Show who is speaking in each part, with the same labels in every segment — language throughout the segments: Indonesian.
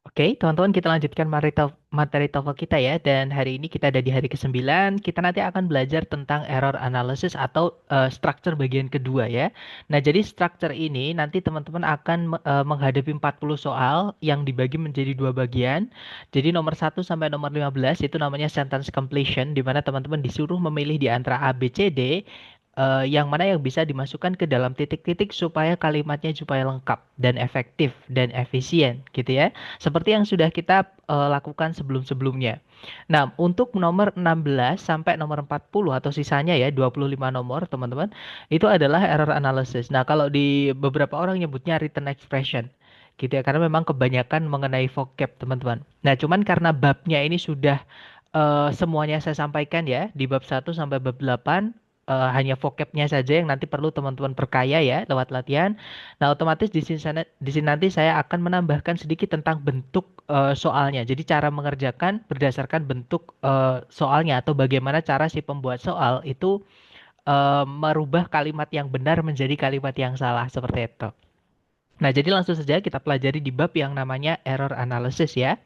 Speaker 1: Oke, teman-teman kita lanjutkan materi TOEFL kita ya. Dan hari ini kita ada di hari ke-9. Kita nanti akan belajar tentang error analysis atau structure bagian kedua ya. Nah, jadi structure ini nanti teman-teman akan menghadapi 40 soal yang dibagi menjadi dua bagian. Jadi nomor 1 sampai nomor 15 itu namanya sentence completion, di mana teman-teman disuruh memilih di antara A, B, C, D yang mana yang bisa dimasukkan ke dalam titik-titik supaya kalimatnya supaya lengkap dan efektif dan efisien gitu ya. Seperti yang sudah kita lakukan sebelum-sebelumnya. Nah, untuk nomor 16 sampai nomor 40 atau sisanya ya 25 nomor, teman-teman, itu adalah error analysis. Nah, kalau di beberapa orang nyebutnya written expression gitu ya, karena memang kebanyakan mengenai vocab, teman-teman. Nah, cuman karena babnya ini sudah semuanya saya sampaikan ya di bab 1 sampai bab 8, hanya vocabnya saja yang nanti perlu teman-teman perkaya ya lewat latihan. Nah, otomatis di sini nanti saya akan menambahkan sedikit tentang bentuk soalnya. Jadi cara mengerjakan berdasarkan bentuk soalnya atau bagaimana cara si pembuat soal itu merubah kalimat yang benar menjadi kalimat yang salah seperti itu. Nah, jadi langsung saja kita pelajari di bab yang namanya error analysis ya.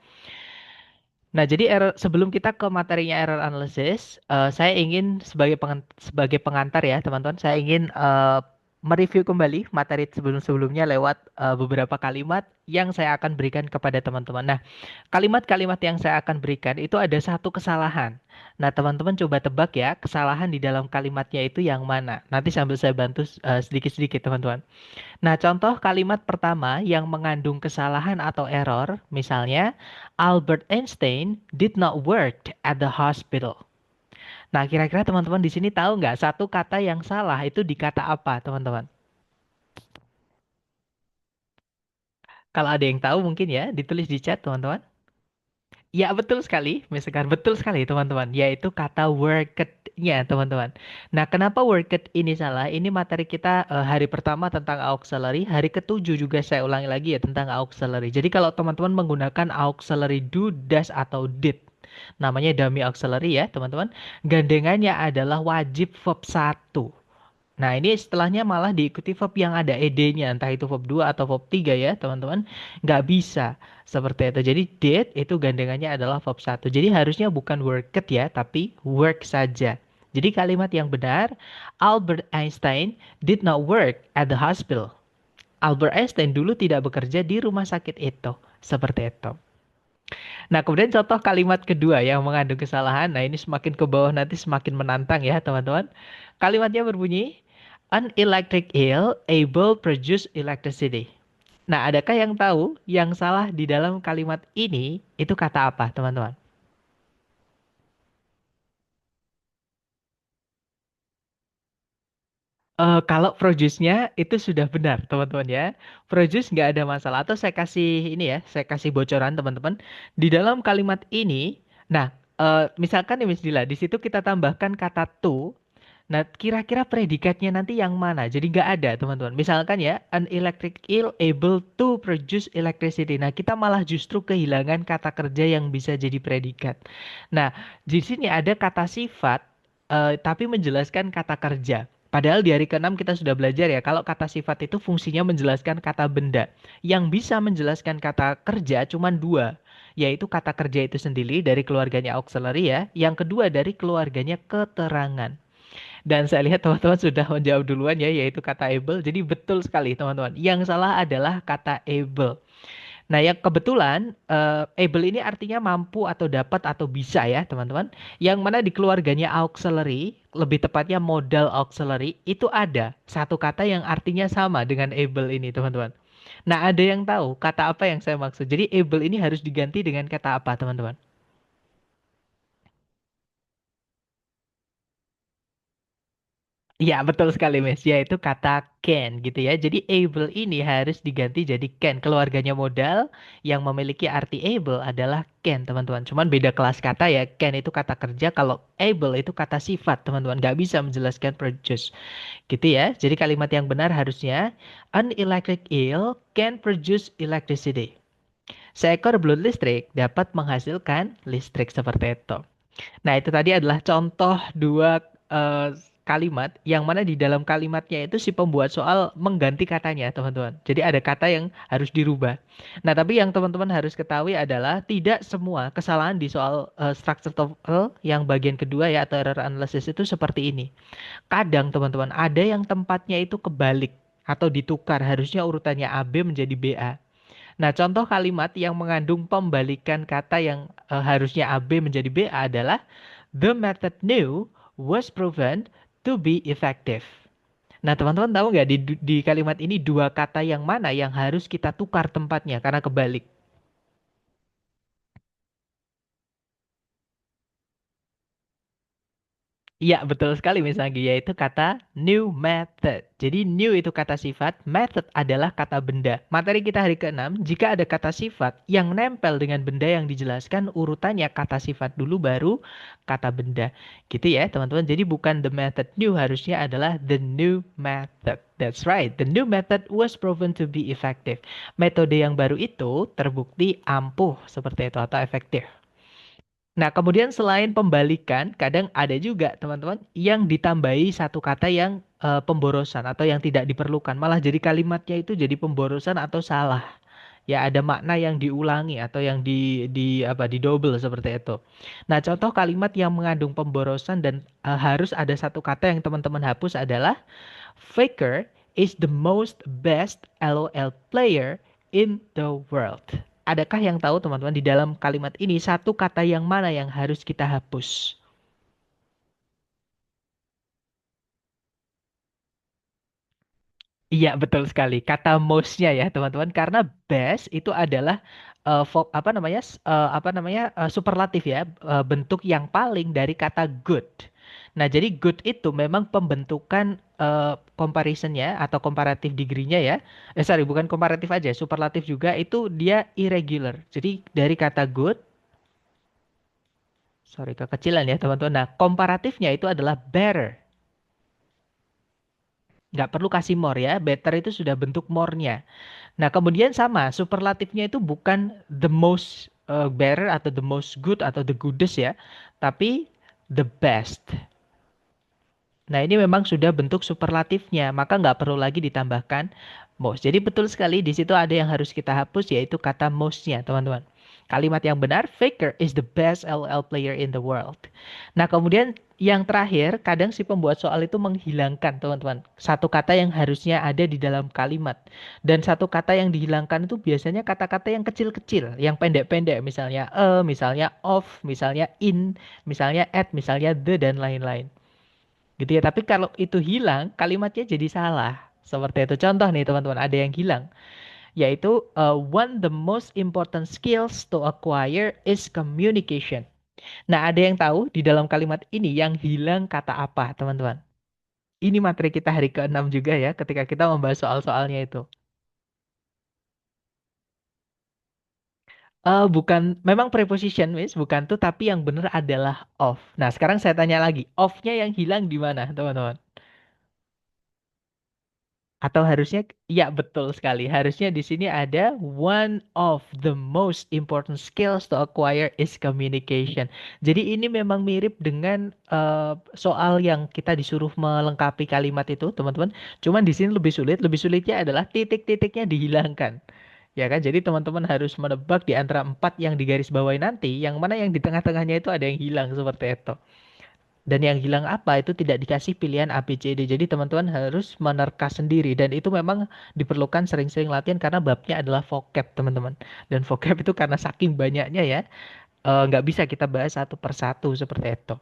Speaker 1: Nah, jadi sebelum kita ke materinya error analysis, saya ingin sebagai pengantar ya, teman-teman, saya ingin mereview kembali materi sebelum-sebelumnya lewat beberapa kalimat yang saya akan berikan kepada teman-teman. Nah, kalimat-kalimat yang saya akan berikan itu ada satu kesalahan. Nah, teman-teman coba tebak ya, kesalahan di dalam kalimatnya itu yang mana. Nanti sambil saya bantu sedikit-sedikit, teman-teman. Nah, contoh kalimat pertama yang mengandung kesalahan atau error, misalnya, Albert Einstein did not work at the hospital. Nah, kira-kira teman-teman di sini tahu nggak satu kata yang salah itu di kata apa, teman-teman? Kalau ada yang tahu mungkin ya, ditulis di chat, teman-teman. Ya, betul sekali, Miss Sekar. Betul sekali, teman-teman. Yaitu kata worked-nya, teman-teman. Nah, kenapa worked ini salah? Ini materi kita hari pertama tentang auxiliary. Hari ketujuh juga saya ulangi lagi ya tentang auxiliary. Jadi kalau teman-teman menggunakan auxiliary do, does, atau did, namanya dummy auxiliary ya, teman-teman. Gandengannya adalah wajib verb satu. Nah, ini setelahnya malah diikuti verb yang ada ed-nya, entah itu verb 2 atau verb 3 ya, teman-teman. Nggak bisa seperti itu. Jadi, did itu gandengannya adalah verb satu. Jadi, harusnya bukan worked ya, tapi work saja. Jadi, kalimat yang benar, Albert Einstein did not work at the hospital. Albert Einstein dulu tidak bekerja di rumah sakit itu. Seperti itu. Nah, kemudian contoh kalimat kedua yang mengandung kesalahan. Nah, ini semakin ke bawah nanti semakin menantang ya, teman-teman. Kalimatnya berbunyi, An electric eel able produce electricity. Nah, adakah yang tahu yang salah di dalam kalimat ini itu kata apa, teman-teman? Kalau produce-nya itu sudah benar, teman-teman ya. Produce nggak ada masalah. Atau saya kasih ini ya, saya kasih bocoran, teman-teman. Di dalam kalimat ini, nah, misalkan nih Miss Dila, di situ kita tambahkan kata to. Nah, kira-kira predikatnya nanti yang mana? Jadi nggak ada, teman-teman. Misalkan ya, an electric eel able to produce electricity. Nah, kita malah justru kehilangan kata kerja yang bisa jadi predikat. Nah, di sini ada kata sifat, tapi menjelaskan kata kerja. Padahal di hari ke-6 kita sudah belajar ya, kalau kata sifat itu fungsinya menjelaskan kata benda. Yang bisa menjelaskan kata kerja cuma dua, yaitu kata kerja itu sendiri dari keluarganya auxiliary ya, yang kedua dari keluarganya keterangan. Dan saya lihat teman-teman sudah menjawab duluan ya, yaitu kata able. Jadi betul sekali teman-teman. Yang salah adalah kata able. Nah, yang kebetulan able ini artinya mampu atau dapat atau bisa ya, teman-teman. Yang mana di keluarganya auxiliary, lebih tepatnya modal auxiliary, itu ada satu kata yang artinya sama dengan able ini, teman-teman. Nah, ada yang tahu kata apa yang saya maksud? Jadi able ini harus diganti dengan kata apa, teman-teman? Ya, betul sekali, Miss. Yaitu kata can gitu ya. Jadi able ini harus diganti jadi can. Keluarganya modal yang memiliki arti able adalah can, teman-teman. Cuman beda kelas kata ya. Can itu kata kerja, kalau able itu kata sifat, teman-teman. Nggak bisa menjelaskan produce. Gitu ya. Jadi kalimat yang benar harusnya an electric eel can produce electricity. Seekor belut listrik dapat menghasilkan listrik seperti itu. Nah, itu tadi adalah contoh dua kalimat yang mana di dalam kalimatnya itu si pembuat soal mengganti katanya, teman-teman. Jadi ada kata yang harus dirubah. Nah, tapi yang teman-teman harus ketahui adalah tidak semua kesalahan di soal structure TOEFL yang bagian kedua ya atau error analysis itu seperti ini. Kadang teman-teman ada yang tempatnya itu kebalik atau ditukar, harusnya urutannya A B menjadi B A. Nah, contoh kalimat yang mengandung pembalikan kata yang harusnya A B menjadi B A adalah the method new was proven to be effective. Nah, teman-teman tahu nggak di kalimat ini dua kata yang mana yang harus kita tukar tempatnya karena kebalik? Iya, betul sekali Miss Anggi, yaitu kata new method. Jadi new itu kata sifat, method adalah kata benda. Materi kita hari ke-6, jika ada kata sifat yang nempel dengan benda yang dijelaskan, urutannya kata sifat dulu baru kata benda. Gitu ya, teman-teman. Jadi bukan the method new, harusnya adalah the new method. That's right. The new method was proven to be effective. Metode yang baru itu terbukti ampuh seperti itu atau efektif. Nah, kemudian selain pembalikan, kadang ada juga teman-teman yang ditambahi satu kata yang pemborosan atau yang tidak diperlukan. Malah jadi kalimatnya itu jadi pemborosan atau salah. Ya, ada makna yang diulangi atau yang di double seperti itu. Nah, contoh kalimat yang mengandung pemborosan dan harus ada satu kata yang teman-teman hapus adalah Faker is the most best LOL player in the world. Adakah yang tahu teman-teman di dalam kalimat ini satu kata yang mana yang harus kita hapus? Iya, betul sekali. Kata most-nya ya, teman-teman. Karena best itu adalah superlatif ya, bentuk yang paling dari kata good. Nah, jadi good itu memang pembentukan comparisonnya atau comparative degree-nya ya. Sorry, bukan komparatif aja, superlatif juga itu dia irregular. Jadi dari kata good, sorry kekecilan ya teman-teman. Nah, komparatifnya itu adalah better. Nggak perlu kasih more ya. Better itu sudah bentuk more-nya. Nah, kemudian sama, superlatifnya itu bukan the most better atau the most good atau the goodest ya, tapi the best. Nah, ini memang sudah bentuk superlatifnya, maka nggak perlu lagi ditambahkan most. Jadi betul sekali di situ ada yang harus kita hapus yaitu kata most-nya, teman-teman. Kalimat yang benar, Faker is the best LOL player in the world. Nah, kemudian yang terakhir, kadang si pembuat soal itu menghilangkan, teman-teman. Satu kata yang harusnya ada di dalam kalimat. Dan satu kata yang dihilangkan itu biasanya kata-kata yang kecil-kecil, yang pendek-pendek. Misalnya misalnya of, misalnya in, misalnya at, misalnya the, dan lain-lain. Gitu ya. Tapi kalau itu hilang, kalimatnya jadi salah. Seperti itu. Contoh nih teman-teman, ada yang hilang. Yaitu, one the most important skills to acquire is communication. Nah, ada yang tahu di dalam kalimat ini yang hilang kata apa, teman-teman? Ini materi kita hari ke-6 juga ya, ketika kita membahas soal-soalnya itu. Bukan, memang preposition, Miss, bukan tuh, tapi yang benar adalah of. Nah, sekarang saya tanya lagi, of-nya yang hilang di mana, teman-teman? Atau harusnya, ya betul sekali. Harusnya di sini ada one of the most important skills to acquire is communication. Jadi ini memang mirip dengan soal yang kita disuruh melengkapi kalimat itu, teman-teman. Cuman di sini lebih sulit. Lebih sulitnya adalah titik-titiknya dihilangkan. Ya kan? Jadi teman-teman harus menebak di antara empat yang digaris bawahi nanti, yang mana yang di tengah-tengahnya itu ada yang hilang seperti itu. Dan yang hilang apa itu tidak dikasih pilihan A, B, C, D. Jadi teman-teman harus menerka sendiri. Dan itu memang diperlukan sering-sering latihan karena babnya adalah vocab teman-teman. Dan vocab itu karena saking banyaknya ya, nggak bisa kita bahas satu persatu seperti itu.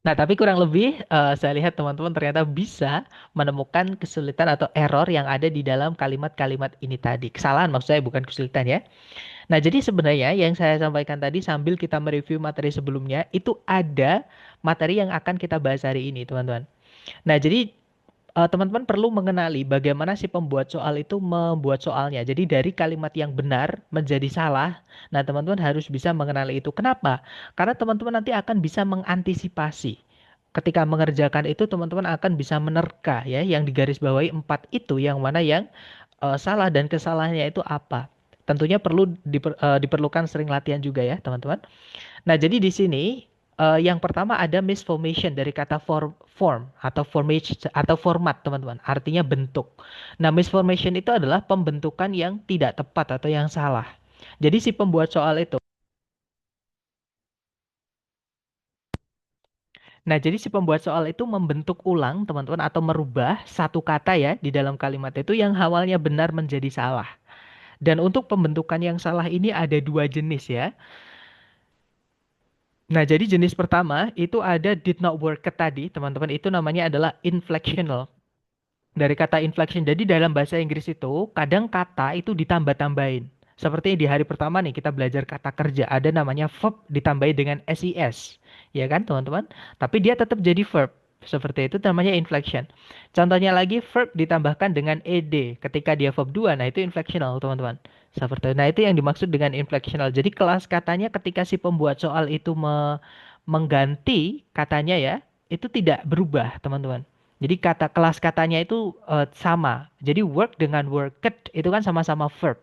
Speaker 1: Nah, tapi kurang lebih saya lihat teman-teman ternyata bisa menemukan kesulitan atau error yang ada di dalam kalimat-kalimat ini tadi. Kesalahan maksud saya bukan kesulitan ya. Nah, jadi sebenarnya yang saya sampaikan tadi sambil kita mereview materi sebelumnya, itu ada materi yang akan kita bahas hari ini, teman-teman. Nah, jadi teman-teman perlu mengenali bagaimana si pembuat soal itu membuat soalnya. Jadi dari kalimat yang benar menjadi salah. Nah, teman-teman harus bisa mengenali itu. Kenapa? Karena teman-teman nanti akan bisa mengantisipasi. Ketika mengerjakan itu, teman-teman akan bisa menerka ya, yang digarisbawahi empat itu, yang mana yang salah dan kesalahannya itu apa. Tentunya perlu diperlukan sering latihan juga ya, teman-teman. Nah, jadi di sini Yang pertama ada misformation dari kata form atau formation atau format, teman-teman. Artinya bentuk. Nah, misformation itu adalah pembentukan yang tidak tepat atau yang salah. Jadi si pembuat soal itu, nah jadi si pembuat soal itu membentuk ulang, teman-teman, atau merubah satu kata ya di dalam kalimat itu yang awalnya benar menjadi salah. Dan untuk pembentukan yang salah ini ada dua jenis ya. Nah, jadi jenis pertama itu ada did not work tadi, teman-teman. Itu namanya adalah inflectional. Dari kata inflection. Jadi dalam bahasa Inggris itu kadang kata itu ditambah-tambahin. Seperti di hari pertama nih kita belajar kata kerja. Ada namanya verb ditambahin dengan SES. Ya kan teman-teman? Tapi dia tetap jadi verb. Seperti itu namanya inflection. Contohnya lagi verb ditambahkan dengan ed ketika dia verb 2. Nah itu inflectional teman-teman. Seperti itu. Nah itu yang dimaksud dengan inflectional. Jadi kelas katanya ketika si pembuat soal itu mengganti katanya ya, itu tidak berubah teman-teman. Jadi kata kelas katanya itu sama. Jadi work dengan worked itu kan sama-sama verb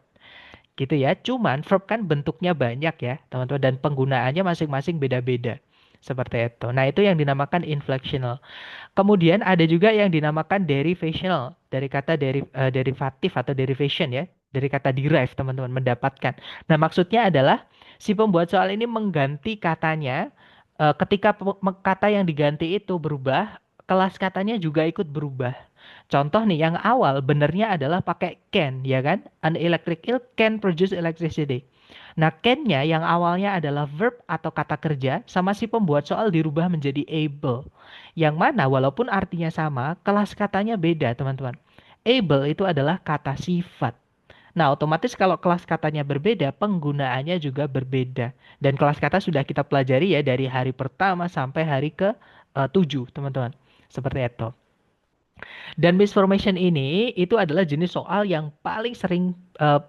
Speaker 1: gitu ya. Cuman verb kan bentuknya banyak ya, teman-teman, dan penggunaannya masing-masing beda-beda. Seperti itu. Nah, itu yang dinamakan inflectional. Kemudian ada juga yang dinamakan derivational dari kata derivatif atau derivation ya, dari kata derive teman-teman mendapatkan. Nah, maksudnya adalah si pembuat soal ini mengganti katanya ketika kata yang diganti itu berubah, kelas katanya juga ikut berubah. Contoh nih, yang awal benernya adalah pakai can, ya kan? An electric eel can produce electricity. Nah, can-nya yang awalnya adalah verb atau kata kerja, sama si pembuat soal dirubah menjadi able. Yang mana walaupun artinya sama, kelas katanya beda, teman-teman. Able itu adalah kata sifat. Nah, otomatis kalau kelas katanya berbeda, penggunaannya juga berbeda. Dan kelas kata sudah kita pelajari ya dari hari pertama sampai hari ke 7, teman-teman. Seperti itu. Dan misformation ini itu adalah jenis soal yang paling sering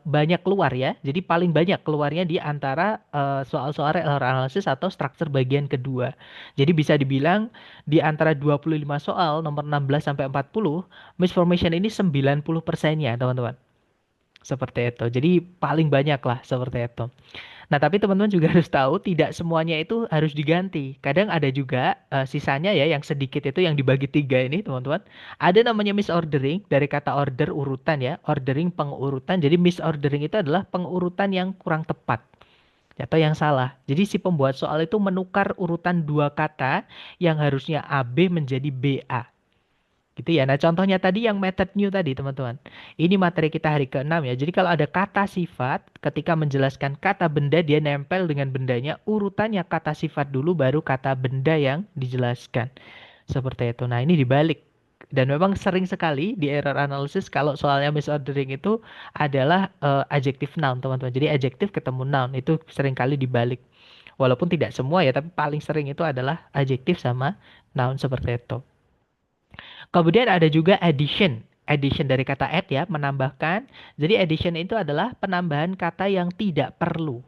Speaker 1: banyak keluar ya. Jadi paling banyak keluarnya di antara soal-soal error analysis atau structure bagian kedua. Jadi bisa dibilang di antara 25 soal nomor 16 sampai 40, misformation ini 90%-nya, teman-teman. Seperti itu. Jadi paling banyak lah seperti itu. Nah, tapi teman-teman juga harus tahu tidak semuanya itu harus diganti. Kadang ada juga sisanya ya yang sedikit itu yang dibagi tiga ini, teman-teman. Ada namanya misordering dari kata order urutan ya, ordering pengurutan. Jadi misordering itu adalah pengurutan yang kurang tepat atau yang salah. Jadi si pembuat soal itu menukar urutan dua kata yang harusnya AB menjadi BA. Gitu ya. Nah, contohnya tadi yang method new tadi, teman-teman. Ini materi kita hari ke-6 ya. Jadi kalau ada kata sifat, ketika menjelaskan kata benda, dia nempel dengan bendanya. Urutannya kata sifat dulu, baru kata benda yang dijelaskan. Seperti itu. Nah, ini dibalik. Dan memang sering sekali di error analysis kalau soalnya misordering itu adalah adjective noun, teman-teman. Jadi adjective ketemu noun, itu sering kali dibalik. Walaupun tidak semua ya, tapi paling sering itu adalah adjective sama noun seperti itu. Kemudian ada juga addition. Addition dari kata add ya, menambahkan. Jadi addition itu adalah penambahan kata yang tidak perlu.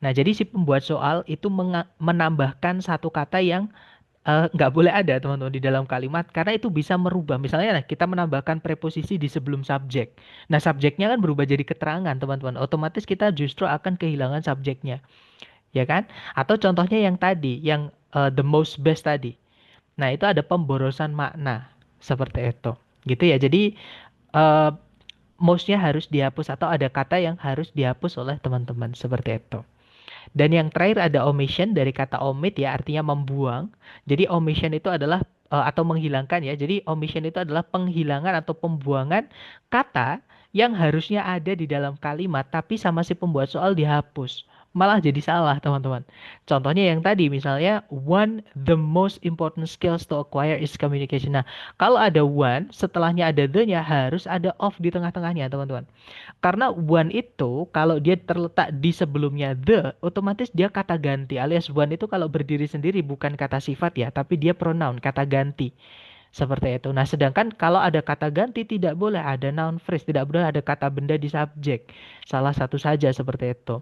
Speaker 1: Nah, jadi si pembuat soal itu menambahkan satu kata yang nggak boleh ada teman-teman di dalam kalimat karena itu bisa merubah. Misalnya nah, kita menambahkan preposisi di sebelum subjek. Nah, subjeknya kan berubah jadi keterangan teman-teman. Otomatis kita justru akan kehilangan subjeknya, ya kan? Atau contohnya yang tadi, yang the most best tadi. Nah, itu ada pemborosan makna seperti itu. Gitu ya. Jadi eh most-nya harus dihapus atau ada kata yang harus dihapus oleh teman-teman seperti itu. Dan yang terakhir ada omission dari kata omit ya, artinya membuang. Jadi omission itu adalah atau menghilangkan ya. Jadi omission itu adalah penghilangan atau pembuangan kata yang harusnya ada di dalam kalimat tapi sama si pembuat soal dihapus. Malah jadi salah, teman-teman. Contohnya yang tadi misalnya one the most important skills to acquire is communication. Nah, kalau ada one, setelahnya ada the-nya harus ada of di tengah-tengahnya, teman-teman. Karena one itu kalau dia terletak di sebelumnya the, otomatis dia kata ganti. Alias one itu kalau berdiri sendiri bukan kata sifat ya, tapi dia pronoun, kata ganti. Seperti itu. Nah, sedangkan kalau ada kata ganti tidak boleh ada noun phrase, tidak boleh ada kata benda di subjek. Salah satu saja seperti itu.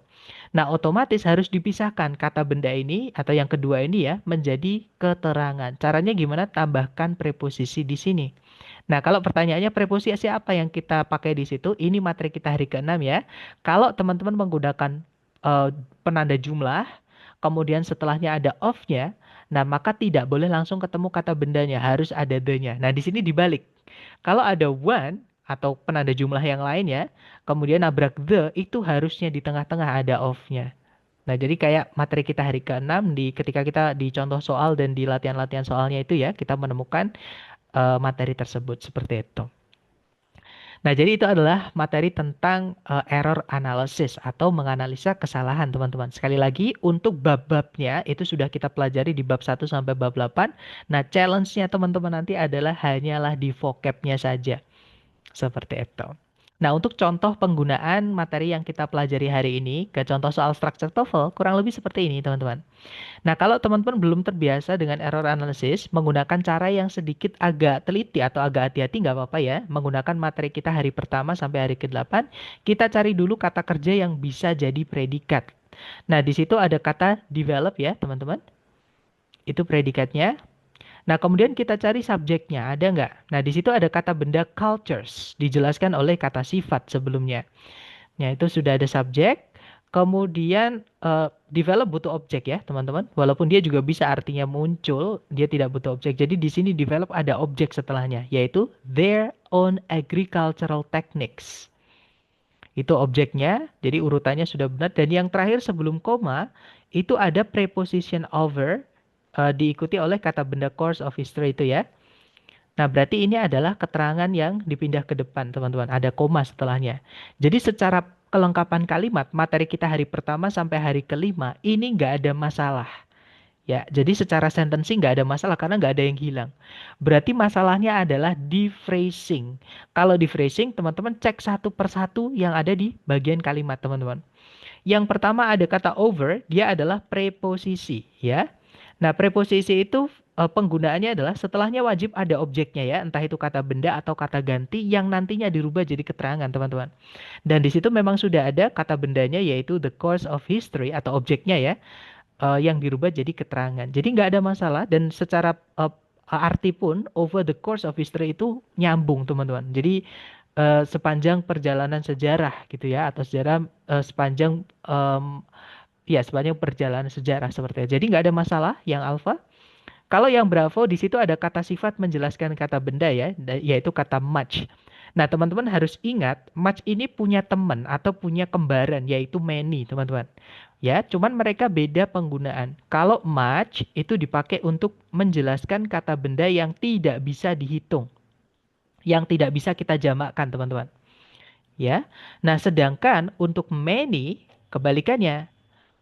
Speaker 1: Nah, otomatis harus dipisahkan kata benda ini atau yang kedua ini ya menjadi keterangan. Caranya gimana? Tambahkan preposisi di sini. Nah, kalau pertanyaannya preposisi apa yang kita pakai di situ? Ini materi kita hari ke-6 ya. Kalau teman-teman menggunakan eh, penanda jumlah, kemudian setelahnya ada of-nya, nah maka tidak boleh langsung ketemu kata bendanya, harus ada the-nya. Nah, di sini dibalik. Kalau ada one atau penanda jumlah yang lainnya, kemudian nabrak the, itu harusnya di tengah-tengah ada of-nya. Nah, jadi kayak materi kita hari ke-6 ketika kita di contoh soal dan di latihan-latihan soalnya itu ya, kita menemukan materi tersebut seperti itu. Nah, jadi itu adalah materi tentang error analysis atau menganalisa kesalahan, teman-teman. Sekali lagi, untuk bab-babnya itu sudah kita pelajari di bab 1 sampai bab 8. Nah, challenge-nya teman-teman nanti adalah hanyalah di vocab-nya saja. Seperti itu. Nah, untuk contoh penggunaan materi yang kita pelajari hari ini ke contoh soal structure TOEFL, kurang lebih seperti ini, teman-teman. Nah, kalau teman-teman belum terbiasa dengan error analysis, menggunakan cara yang sedikit agak teliti atau agak hati-hati nggak apa-apa ya. Menggunakan materi kita hari pertama sampai hari ke-8, kita cari dulu kata kerja yang bisa jadi predikat. Nah, di situ ada kata develop ya, teman-teman. Itu predikatnya. Nah, kemudian kita cari subjeknya, ada nggak? Nah, di situ ada kata benda cultures, dijelaskan oleh kata sifat sebelumnya. Nah, itu sudah ada subjek. Kemudian develop butuh objek ya, teman-teman. Walaupun dia juga bisa artinya muncul, dia tidak butuh objek. Jadi di sini develop ada objek setelahnya, yaitu their own agricultural techniques. Itu objeknya, jadi urutannya sudah benar. Dan yang terakhir sebelum koma, itu ada preposition over, diikuti oleh kata benda course of history itu ya. Nah, berarti ini adalah keterangan yang dipindah ke depan, teman-teman. Ada koma setelahnya. Jadi secara kelengkapan kalimat, materi kita hari pertama sampai hari kelima, ini nggak ada masalah. Ya, jadi secara sentencing nggak ada masalah karena nggak ada yang hilang. Berarti masalahnya adalah di phrasing. Kalau di phrasing, teman-teman cek satu persatu yang ada di bagian kalimat, teman-teman. Yang pertama ada kata over, dia adalah preposisi, ya. Nah, preposisi itu penggunaannya adalah setelahnya wajib ada objeknya ya, entah itu kata benda atau kata ganti yang nantinya dirubah jadi keterangan, teman-teman. Dan di situ memang sudah ada kata bendanya yaitu the course of history atau objeknya ya, yang dirubah jadi keterangan. Jadi nggak ada masalah dan secara arti pun over the course of history itu nyambung, teman-teman. Jadi sepanjang perjalanan sejarah gitu ya atau sejarah sepanjang ya sepanjang perjalanan sejarah seperti itu. Jadi nggak ada masalah yang alfa. Kalau yang Bravo di situ ada kata sifat menjelaskan kata benda ya, yaitu kata much. Nah, teman-teman harus ingat, much ini punya teman atau punya kembaran, yaitu many, teman-teman. Ya, cuman mereka beda penggunaan. Kalau much itu dipakai untuk menjelaskan kata benda yang tidak bisa dihitung, yang tidak bisa kita jamakkan, teman-teman. Ya. Nah, sedangkan untuk many, kebalikannya.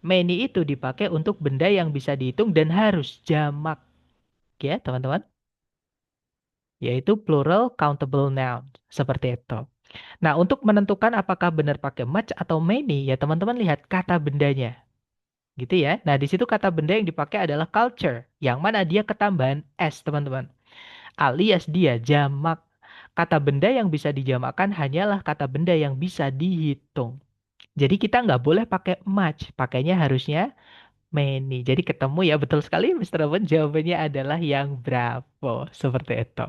Speaker 1: Many itu dipakai untuk benda yang bisa dihitung dan harus jamak, ya, teman-teman. Yaitu plural countable noun. Seperti itu. Nah, untuk menentukan apakah benar pakai much atau many, ya teman-teman lihat kata bendanya. Gitu ya. Nah, di situ kata benda yang dipakai adalah culture. Yang mana dia ketambahan s, teman-teman. Alias dia jamak. Kata benda yang bisa dijamakkan hanyalah kata benda yang bisa dihitung. Jadi kita nggak boleh pakai much. Pakainya harusnya many. Jadi ketemu ya betul sekali Mr. Owen jawabannya adalah yang Bravo. Seperti itu.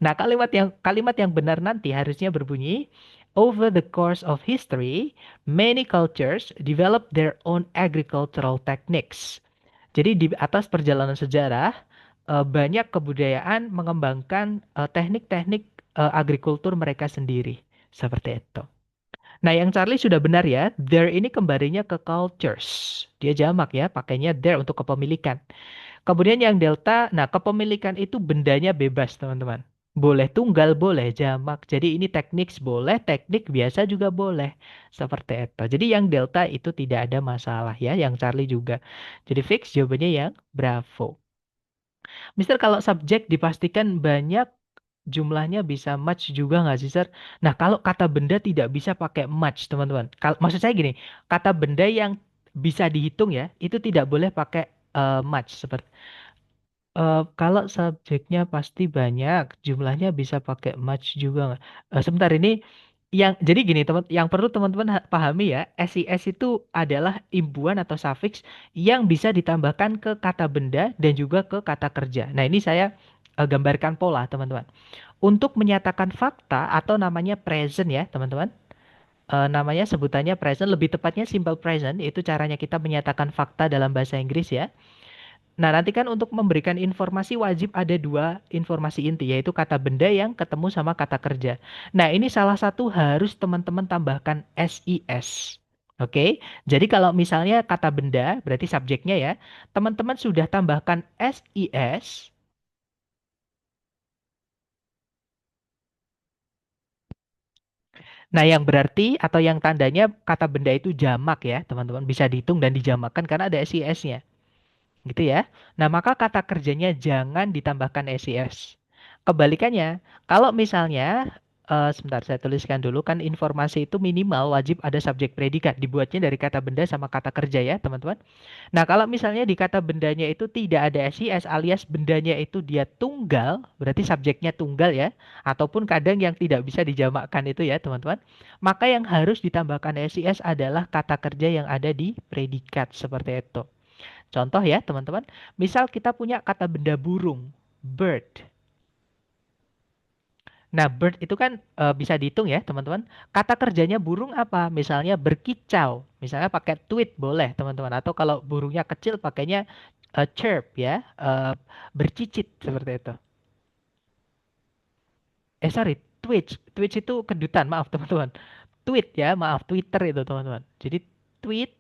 Speaker 1: Nah, kalimat yang benar nanti harusnya berbunyi over the course of history, many cultures develop their own agricultural techniques. Jadi di atas perjalanan sejarah banyak kebudayaan mengembangkan teknik-teknik agrikultur mereka sendiri. Seperti itu. Nah, yang Charlie sudah benar ya. There ini kembalinya ke cultures. Dia jamak ya, pakainya there untuk kepemilikan. Kemudian yang delta, nah kepemilikan itu bendanya bebas, teman-teman. Boleh tunggal, boleh jamak. Jadi ini teknik boleh, teknik biasa juga boleh. Seperti itu. Jadi yang delta itu tidak ada masalah ya, yang Charlie juga. Jadi fix jawabannya yang Bravo. Mister, kalau subjek dipastikan banyak jumlahnya bisa match juga nggak sih, Sir? Nah, kalau kata benda tidak bisa pakai match, teman-teman. Maksud saya gini, kata benda yang bisa dihitung ya, itu tidak boleh pakai match. Seperti kalau subjeknya pasti banyak, jumlahnya bisa pakai match juga nggak? Sebentar ini jadi gini teman, yang perlu teman-teman pahami ya, SIS itu adalah imbuhan atau suffix yang bisa ditambahkan ke kata benda dan juga ke kata kerja. Nah, ini saya gambarkan pola, teman-teman. Untuk menyatakan fakta atau namanya present ya, teman-teman. Namanya sebutannya present, lebih tepatnya simple present, itu caranya kita menyatakan fakta dalam bahasa Inggris ya. Nah, nanti kan untuk memberikan informasi wajib ada dua informasi inti, yaitu kata benda yang ketemu sama kata kerja. Nah, ini salah satu harus teman-teman tambahkan SIS. Oke, jadi kalau misalnya kata benda, berarti subjeknya ya, teman-teman sudah tambahkan SIS. Nah, yang berarti atau yang tandanya kata benda itu jamak ya, teman-teman. Bisa dihitung dan dijamakkan karena ada SIS-nya. Gitu ya. Nah, maka kata kerjanya jangan ditambahkan SIS. Kebalikannya, kalau misalnya, sebentar saya tuliskan dulu kan informasi itu minimal wajib ada subjek predikat. Dibuatnya dari kata benda sama kata kerja ya, teman-teman. Nah, kalau misalnya di kata bendanya itu tidak ada SIS alias bendanya itu dia tunggal, berarti subjeknya tunggal ya, ataupun kadang yang tidak bisa dijamakkan itu ya, teman-teman. Maka yang harus ditambahkan SIS adalah kata kerja yang ada di predikat seperti itu. Contoh ya, teman-teman. Misal kita punya kata benda burung, bird. Nah, bird itu kan bisa dihitung ya, teman-teman. Kata kerjanya burung apa? Misalnya berkicau. Misalnya pakai tweet boleh, teman-teman. Atau kalau burungnya kecil pakainya chirp ya, bercicit seperti itu. Sorry, twitch. Twitch itu kedutan, maaf teman-teman. Tweet ya, maaf Twitter itu teman-teman. Jadi tweet.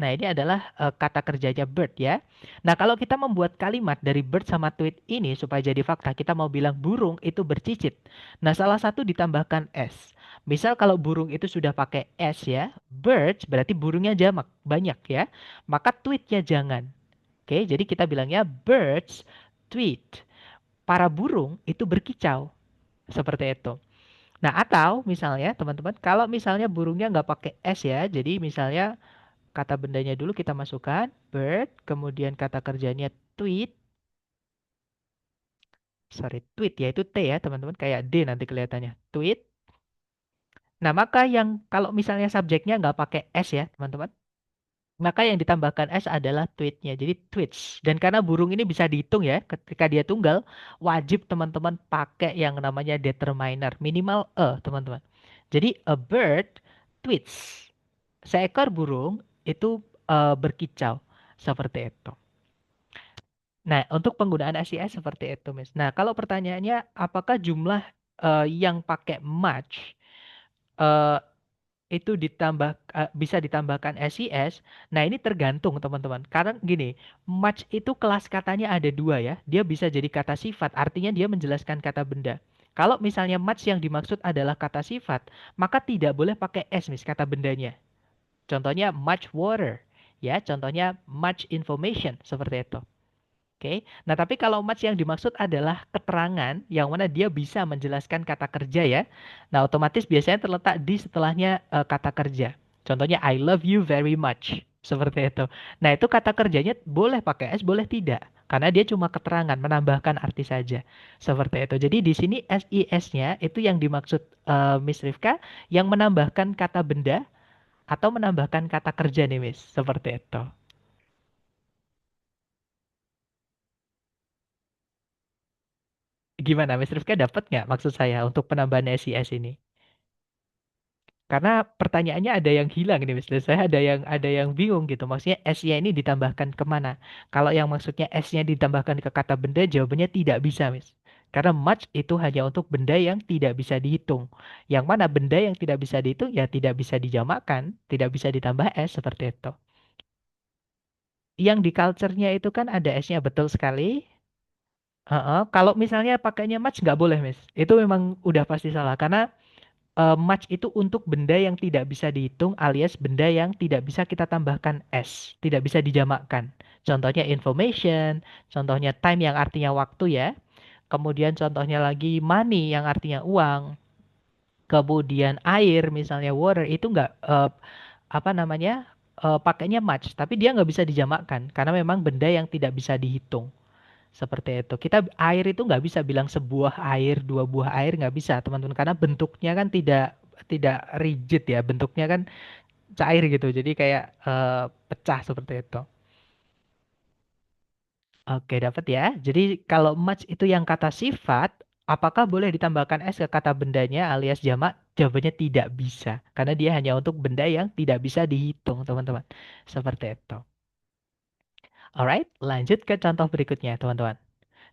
Speaker 1: Nah, ini adalah kata kerjanya bird ya. Nah, kalau kita membuat kalimat dari bird sama tweet ini supaya jadi fakta, kita mau bilang burung itu bercicit. Nah, salah satu ditambahkan S. Misal kalau burung itu sudah pakai S ya, birds berarti burungnya jamak, banyak ya. Maka tweetnya jangan. Oke, jadi kita bilangnya birds tweet. Para burung itu berkicau. Seperti itu. Nah, atau misalnya teman-teman, kalau misalnya burungnya nggak pakai S ya, jadi misalnya kata bendanya dulu kita masukkan bird, kemudian kata kerjanya tweet, sorry tweet yaitu T ya teman-teman, kayak D nanti kelihatannya tweet. Nah maka yang kalau misalnya subjeknya nggak pakai S ya teman-teman, maka yang ditambahkan S adalah tweetnya, jadi tweets. Dan karena burung ini bisa dihitung ya, ketika dia tunggal, wajib teman-teman pakai yang namanya determiner, minimal teman-teman. Jadi a bird tweets, seekor burung itu berkicau, seperti itu. Nah, untuk penggunaan SIS seperti itu, Miss. Nah, kalau pertanyaannya apakah jumlah yang pakai much eh, itu bisa ditambahkan SIS? Nah, ini tergantung, teman-teman. Karena gini, much itu kelas katanya ada dua ya. Dia bisa jadi kata sifat, artinya dia menjelaskan kata benda. Kalau misalnya much yang dimaksud adalah kata sifat, maka tidak boleh pakai S, Miss, kata bendanya. Contohnya much water, ya. Contohnya much information, seperti itu. Oke. Nah, tapi kalau match yang dimaksud adalah keterangan yang mana dia bisa menjelaskan kata kerja ya. Nah, otomatis biasanya terletak di setelahnya kata kerja. Contohnya I love you very much. Seperti itu. Nah, itu kata kerjanya boleh pakai S, boleh tidak. Karena dia cuma keterangan, menambahkan arti saja. Seperti itu. Jadi di sini SIS-nya itu yang dimaksud Miss Rifka yang menambahkan kata benda atau menambahkan kata kerja nih, Miss. Seperti itu. Gimana, Miss Rifka dapat nggak maksud saya untuk penambahan SIS ini? Karena pertanyaannya ada yang hilang nih, Miss. Dan saya ada yang bingung gitu. Maksudnya S-nya ini ditambahkan kemana? Kalau yang maksudnya S-nya ditambahkan ke kata benda, jawabannya tidak bisa, Miss. Karena much itu hanya untuk benda yang tidak bisa dihitung. Yang mana benda yang tidak bisa dihitung ya tidak bisa dijamakkan, tidak bisa ditambah S seperti itu. Yang di culture-nya itu kan ada S-nya betul sekali. Heeh. Kalau misalnya pakainya much nggak boleh, Miss. Itu memang udah pasti salah. Karena match itu untuk benda yang tidak bisa dihitung alias benda yang tidak bisa kita tambahkan s, tidak bisa dijamakkan. Contohnya information, contohnya time yang artinya waktu ya. Kemudian contohnya lagi money yang artinya uang. Kemudian air misalnya water itu nggak apa namanya pakainya match, tapi dia nggak bisa dijamakkan karena memang benda yang tidak bisa dihitung. Seperti itu. Kita air itu nggak bisa bilang sebuah air, dua buah air nggak bisa, teman-teman, karena bentuknya kan tidak tidak rigid ya, bentuknya kan cair gitu. Jadi kayak pecah seperti itu. Oke, dapat ya. Jadi kalau much itu yang kata sifat, apakah boleh ditambahkan s ke kata bendanya alias jamak? Jawabannya tidak bisa. Karena dia hanya untuk benda yang tidak bisa dihitung, teman-teman. Seperti itu. Alright, lanjut ke contoh berikutnya, teman-teman.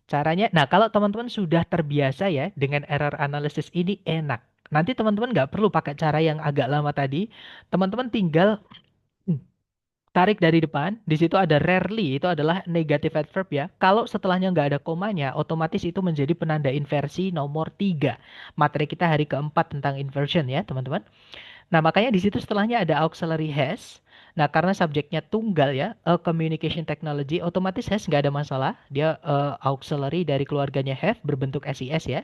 Speaker 1: Caranya, nah kalau teman-teman sudah terbiasa ya dengan error analysis ini enak. Nanti teman-teman nggak perlu pakai cara yang agak lama tadi. Teman-teman tinggal tarik dari depan. Di situ ada rarely, itu adalah negative adverb ya. Kalau setelahnya nggak ada komanya, otomatis itu menjadi penanda inversi nomor 3. Materi kita hari keempat tentang inversion ya, teman-teman. Nah, makanya di situ setelahnya ada auxiliary has. Nah, karena subjeknya tunggal ya, communication technology, otomatis has nggak ada masalah. Dia auxiliary dari keluarganya have berbentuk SIS ya.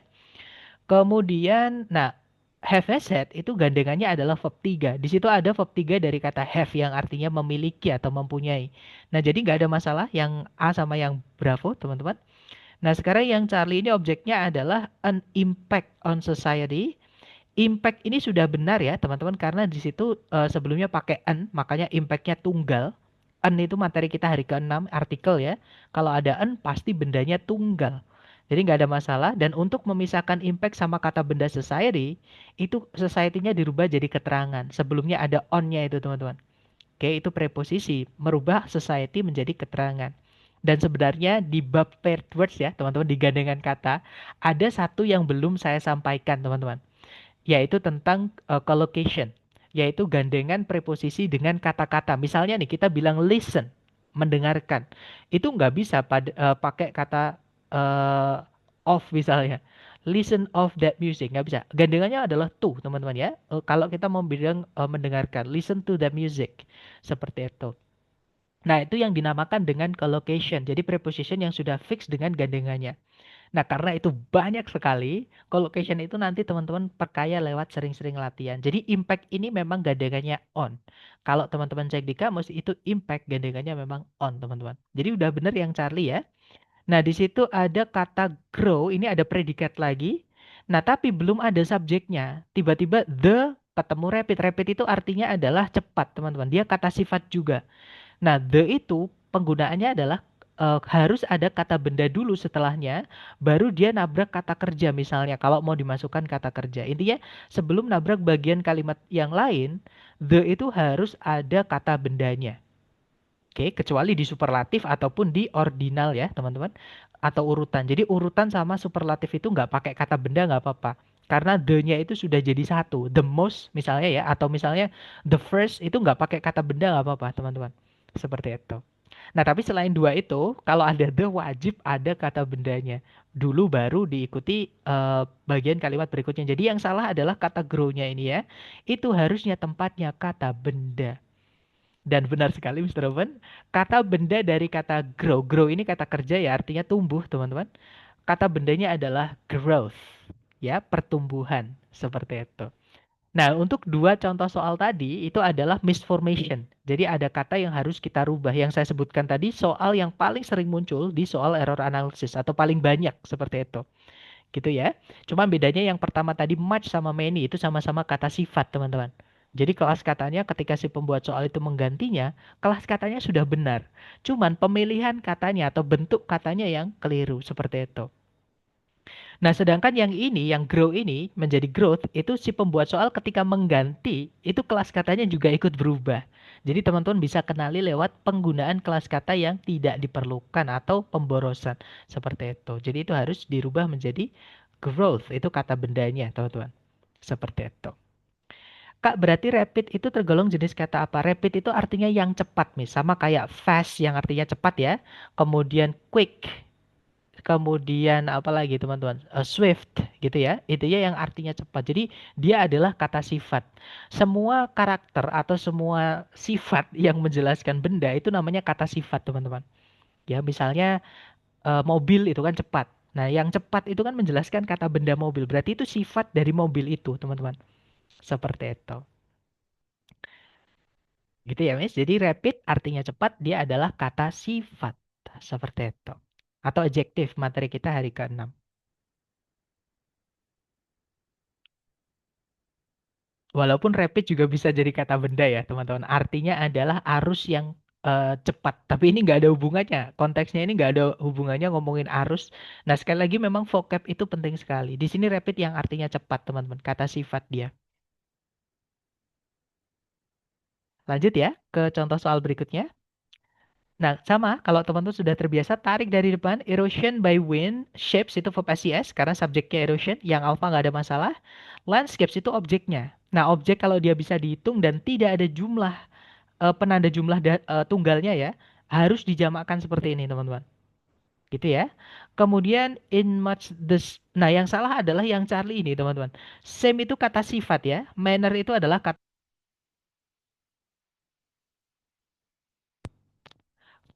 Speaker 1: Kemudian, nah, have has had itu gandengannya adalah verb 3. Di situ ada verb 3 dari kata have yang artinya memiliki atau mempunyai. Nah, jadi nggak ada masalah yang A sama yang Bravo, teman-teman. Nah, sekarang yang Charlie ini objeknya adalah an impact on society. Impact ini sudah benar ya teman-teman karena di situ sebelumnya pakai an makanya impactnya tunggal. An itu materi kita hari ke-6 artikel ya. Kalau ada an pasti bendanya tunggal. Jadi nggak ada masalah dan untuk memisahkan impact sama kata benda society itu society-nya dirubah jadi keterangan. Sebelumnya ada on-nya itu teman-teman. Oke, itu preposisi merubah society menjadi keterangan. Dan sebenarnya di bab paired words ya teman-teman di gandengan kata ada satu yang belum saya sampaikan teman-teman yaitu tentang collocation, yaitu gandengan preposisi dengan kata-kata. Misalnya nih kita bilang listen, mendengarkan. Itu nggak bisa pakai kata uh, of misalnya. Listen of that music, nggak bisa. Gandengannya adalah to, teman-teman ya. Kalau kita mau bilang mendengarkan, listen to that music. Seperti itu. Nah, itu yang dinamakan dengan collocation. Jadi preposition yang sudah fix dengan gandengannya. Nah, karena itu banyak sekali, collocation itu nanti teman-teman perkaya lewat sering-sering latihan. Jadi impact ini memang gandengannya on. Kalau teman-teman cek di kamus itu impact gandengannya memang on, teman-teman. Jadi udah bener yang Charlie ya. Nah, di situ ada kata grow, ini ada predikat lagi. Nah, tapi belum ada subjeknya. Tiba-tiba the ketemu rapid. Rapid itu artinya adalah cepat, teman-teman. Dia kata sifat juga. Nah, the itu penggunaannya adalah harus ada kata benda dulu setelahnya, baru dia nabrak kata kerja misalnya kalau mau dimasukkan kata kerja. Intinya sebelum nabrak bagian kalimat yang lain, the itu harus ada kata bendanya. Oke, kecuali di superlatif ataupun di ordinal ya, teman-teman. Atau urutan. Jadi urutan sama superlatif itu nggak pakai kata benda nggak apa-apa. Karena the-nya itu sudah jadi satu. The most misalnya ya, atau misalnya the first itu nggak pakai kata benda nggak apa-apa, teman-teman. Seperti itu. Nah, tapi selain dua itu, kalau ada the wajib ada kata bendanya. Dulu baru diikuti bagian kalimat berikutnya. Jadi yang salah adalah kata grow-nya ini ya. Itu harusnya tempatnya kata benda. Dan benar sekali Mr. Oven, kata benda dari kata grow. Grow ini kata kerja ya, artinya tumbuh, teman-teman. Kata bendanya adalah growth, ya, pertumbuhan, seperti itu. Nah, untuk dua contoh soal tadi, itu adalah misformation. Jadi ada kata yang harus kita rubah. Yang saya sebutkan tadi, soal yang paling sering muncul di soal error analysis, atau paling banyak, seperti itu. Gitu ya. Cuma bedanya yang pertama tadi much sama many itu sama-sama kata sifat, teman-teman. Jadi kelas katanya ketika si pembuat soal itu menggantinya, kelas katanya sudah benar. Cuman pemilihan katanya atau bentuk katanya yang keliru seperti itu. Nah, sedangkan yang ini, yang grow ini menjadi growth, itu si pembuat soal ketika mengganti, itu kelas katanya juga ikut berubah. Jadi teman-teman bisa kenali lewat penggunaan kelas kata yang tidak diperlukan atau pemborosan. Seperti itu. Jadi itu harus dirubah menjadi growth. Itu kata bendanya, teman-teman. Seperti itu. Kak, berarti rapid itu tergolong jenis kata apa? Rapid itu artinya yang cepat, mis. Sama kayak fast yang artinya cepat ya. Kemudian quick. Kemudian apa lagi teman-teman? Swift gitu ya. Itu ya yang artinya cepat. Jadi dia adalah kata sifat. Semua karakter atau semua sifat yang menjelaskan benda itu namanya kata sifat teman-teman. Ya misalnya mobil itu kan cepat. Nah yang cepat itu kan menjelaskan kata benda mobil. Berarti itu sifat dari mobil itu teman-teman. Seperti itu. Gitu ya Miss. Jadi rapid artinya cepat. Dia adalah kata sifat. Seperti itu. Atau adjektif materi kita hari ke-6. Walaupun rapid juga bisa jadi kata benda ya, teman-teman. Artinya adalah arus yang cepat. Tapi ini nggak ada hubungannya. Konteksnya ini nggak ada hubungannya ngomongin arus. Nah, sekali lagi memang vocab itu penting sekali. Di sini rapid yang artinya cepat, teman-teman. Kata sifat dia. Lanjut ya ke contoh soal berikutnya. Nah, sama kalau teman-teman sudah terbiasa tarik dari depan, erosion by wind, shapes itu verb SES karena subjeknya erosion, yang alpha nggak ada masalah. Landscapes itu objeknya. Nah, objek kalau dia bisa dihitung dan tidak ada jumlah penanda jumlah tunggalnya ya, harus dijamakkan seperti ini, teman-teman. Gitu ya. Kemudian in much this, nah yang salah adalah yang Charlie ini, teman-teman. Same itu kata sifat ya. Manner itu adalah kata.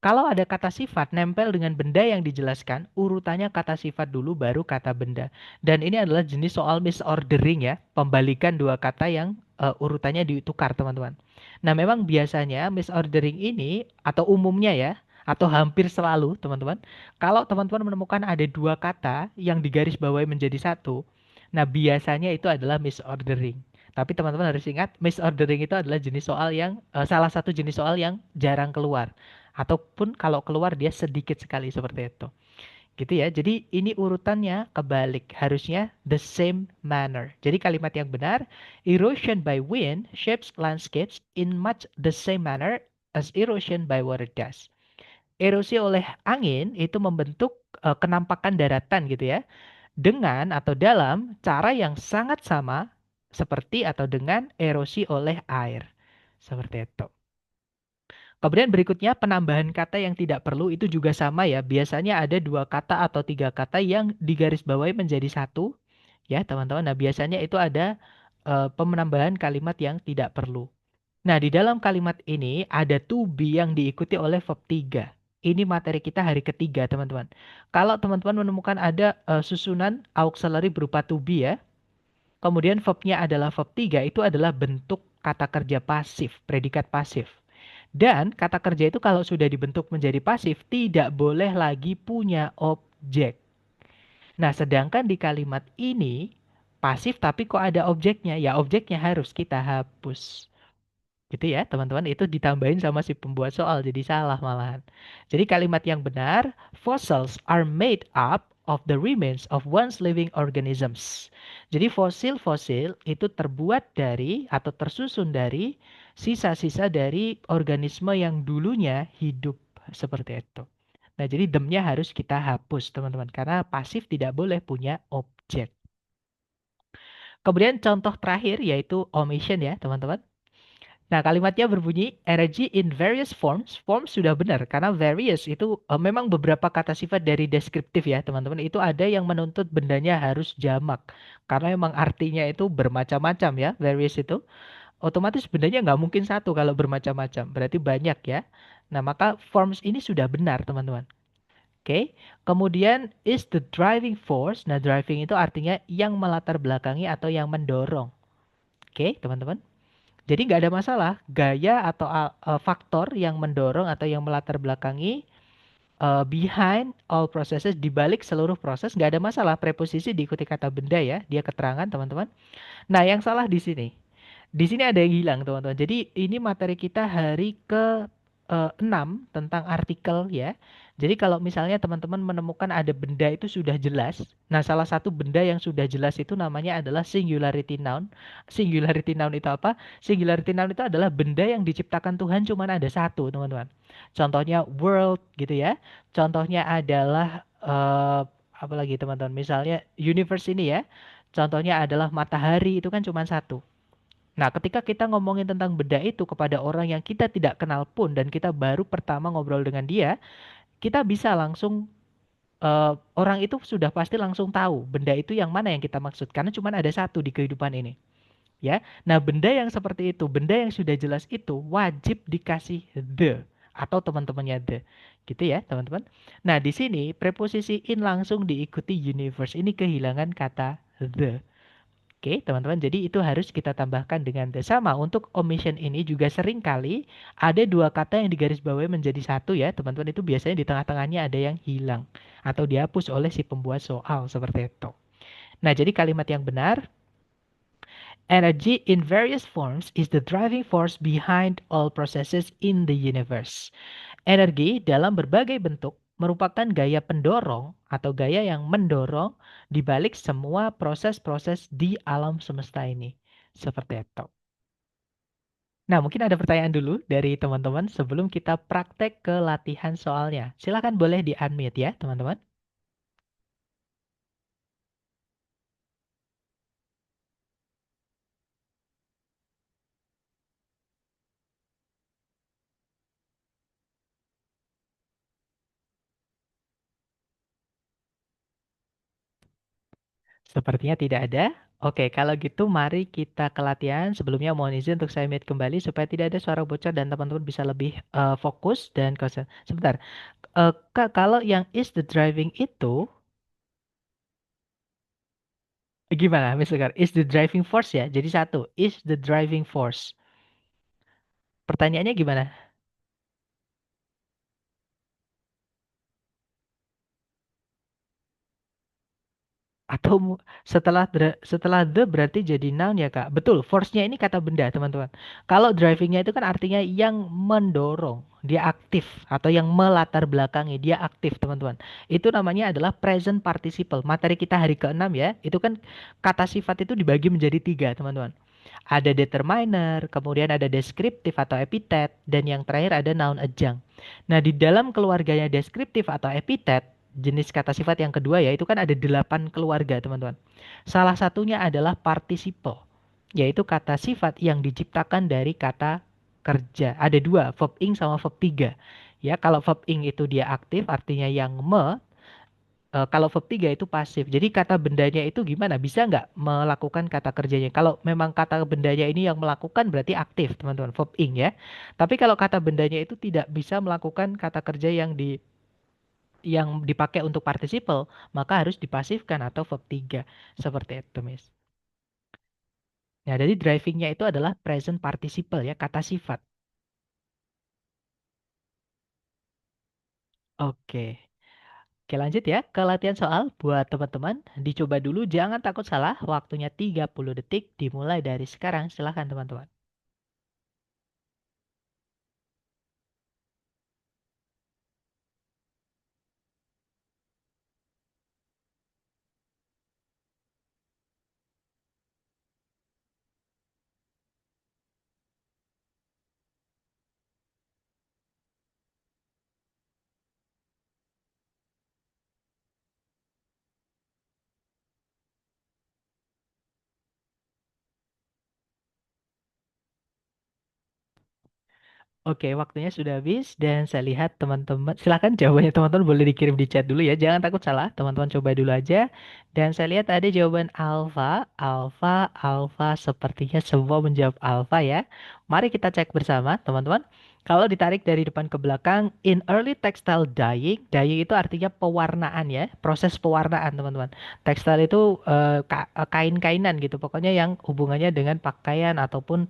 Speaker 1: Kalau ada kata sifat nempel dengan benda yang dijelaskan, urutannya kata sifat dulu baru kata benda. Dan ini adalah jenis soal misordering ya, pembalikan dua kata yang urutannya ditukar, teman-teman. Nah, memang biasanya misordering ini atau umumnya ya, atau hampir selalu, teman-teman, kalau teman-teman menemukan ada dua kata yang digaris bawahi menjadi satu, nah biasanya itu adalah misordering. Tapi teman-teman harus ingat, misordering itu adalah jenis soal yang salah satu jenis soal yang jarang keluar ataupun kalau keluar dia sedikit sekali seperti itu. Gitu ya. Jadi ini urutannya kebalik. Harusnya the same manner. Jadi kalimat yang benar, erosion by wind shapes landscapes in much the same manner as erosion by water does. Erosi oleh angin itu membentuk kenampakan daratan gitu ya. Dengan atau dalam cara yang sangat sama seperti atau dengan erosi oleh air. Seperti itu. Kemudian berikutnya penambahan kata yang tidak perlu itu juga sama ya. Biasanya ada dua kata atau tiga kata yang digarisbawahi menjadi satu ya teman-teman. Nah biasanya itu ada penambahan kalimat yang tidak perlu. Nah di dalam kalimat ini ada to be yang diikuti oleh verb 3. Ini materi kita hari ketiga teman-teman. Kalau teman-teman menemukan ada susunan auxiliary berupa to be ya. Kemudian verbnya adalah verb 3 itu adalah bentuk kata kerja pasif, predikat pasif. Dan kata kerja itu kalau sudah dibentuk menjadi pasif tidak boleh lagi punya objek. Nah, sedangkan di kalimat ini pasif tapi kok ada objeknya? Ya objeknya harus kita hapus. Gitu ya, teman-teman. Itu ditambahin sama si pembuat soal, jadi salah malahan. Jadi kalimat yang benar, fossils are made up of the remains of once living organisms. Jadi fosil-fosil itu terbuat dari atau tersusun dari sisa-sisa dari organisme yang dulunya hidup seperti itu. Nah, jadi demnya harus kita hapus, teman-teman, karena pasif tidak boleh punya objek. Kemudian contoh terakhir yaitu omission ya, teman-teman. Nah, kalimatnya berbunyi energy in various forms. Form sudah benar karena various itu memang beberapa kata sifat dari deskriptif ya, teman-teman. Itu ada yang menuntut bendanya harus jamak. Karena memang artinya itu bermacam-macam ya, various itu. Otomatis bendanya nggak mungkin satu kalau bermacam-macam. Berarti banyak ya. Nah, maka forms ini sudah benar, teman-teman. Oke. Kemudian is the driving force. Nah, driving itu artinya yang melatar belakangi atau yang mendorong. Oke, teman-teman. Jadi nggak ada masalah gaya atau faktor yang mendorong atau yang melatar belakangi behind all processes di balik seluruh proses nggak ada masalah preposisi diikuti kata benda ya dia keterangan teman-teman. Nah yang salah di sini. Di sini ada yang hilang, teman-teman. Jadi ini materi kita hari ke 6 tentang artikel ya. Jadi kalau misalnya teman-teman menemukan ada benda itu sudah jelas. Nah, salah satu benda yang sudah jelas itu namanya adalah singularity noun. Singularity noun itu apa? Singularity noun itu adalah benda yang diciptakan Tuhan cuma ada satu, teman-teman. Contohnya world gitu ya. Contohnya adalah apa lagi, teman-teman? Misalnya universe ini ya. Contohnya adalah matahari itu kan cuma satu. Nah, ketika kita ngomongin tentang benda itu kepada orang yang kita tidak kenal pun dan kita baru pertama ngobrol dengan dia, kita bisa langsung orang itu sudah pasti langsung tahu benda itu yang mana yang kita maksud karena cuma ada satu di kehidupan ini, ya. Nah, benda yang seperti itu, benda yang sudah jelas itu wajib dikasih the atau teman-temannya the. Gitu ya, teman-teman. Nah, di sini preposisi in langsung diikuti universe. Ini kehilangan kata the. Oke, teman-teman. Jadi itu harus kita tambahkan dengan the sama. Untuk omission ini juga sering kali ada dua kata yang digarisbawahi menjadi satu ya, teman-teman. Itu biasanya di tengah-tengahnya ada yang hilang atau dihapus oleh si pembuat soal seperti itu. Nah, jadi kalimat yang benar, energy in various forms is the driving force behind all processes in the universe. Energi dalam berbagai bentuk merupakan gaya pendorong atau gaya yang mendorong di balik semua proses-proses di alam semesta ini. Seperti itu. Nah, mungkin ada pertanyaan dulu dari teman-teman sebelum kita praktek ke latihan soalnya. Silakan boleh di-unmute ya, teman-teman. Sepertinya tidak ada. Oke, kalau gitu mari kita ke latihan. Sebelumnya mohon izin untuk saya mute kembali supaya tidak ada suara bocor dan teman-teman bisa lebih fokus dan konsen. Sebentar. Kak, kalau yang is the driving itu gimana, misalkan is the driving force ya. Jadi satu, is the driving force. Pertanyaannya gimana? Atau setelah the berarti jadi noun ya Kak. Betul, force-nya ini kata benda teman-teman. Kalau driving-nya itu kan artinya yang mendorong, dia aktif atau yang melatar belakangi, dia aktif teman-teman. Itu namanya adalah present participle. Materi kita hari ke-6 ya, itu kan kata sifat itu dibagi menjadi tiga teman-teman. Ada determiner, kemudian ada deskriptif atau epitet, dan yang terakhir ada noun adjunct. Nah, di dalam keluarganya deskriptif atau epitet, jenis kata sifat yang kedua ya, itu kan ada 8 keluarga, teman-teman. Salah satunya adalah participle, yaitu kata sifat yang diciptakan dari kata kerja. Ada dua, verb ing sama verb tiga. Ya, kalau verb ing itu dia aktif, artinya yang kalau verb 3 itu pasif. Jadi kata bendanya itu gimana? Bisa nggak melakukan kata kerjanya? Kalau memang kata bendanya ini yang melakukan berarti aktif, teman-teman. Verb ing ya. Tapi kalau kata bendanya itu tidak bisa melakukan kata kerja yang dipakai untuk participle, maka harus dipasifkan atau verb 3. Seperti itu, Miss. Nah, jadi drivingnya itu adalah present participle ya, kata sifat. Oke. Oke, lanjut ya ke latihan soal buat teman-teman. Dicoba dulu, jangan takut salah. Waktunya 30 detik dimulai dari sekarang. Silahkan teman-teman. Oke, waktunya sudah habis dan saya lihat teman-teman, silakan jawabannya teman-teman boleh dikirim di chat dulu ya. Jangan takut salah, teman-teman coba dulu aja. Dan saya lihat ada jawaban alfa, alfa, alfa. Sepertinya semua menjawab alfa ya. Mari kita cek bersama, teman-teman. Kalau ditarik dari depan ke belakang, in early textile dyeing, dyeing itu artinya pewarnaan ya, proses pewarnaan teman-teman. Tekstil itu kain-kainan gitu, pokoknya yang hubungannya dengan pakaian ataupun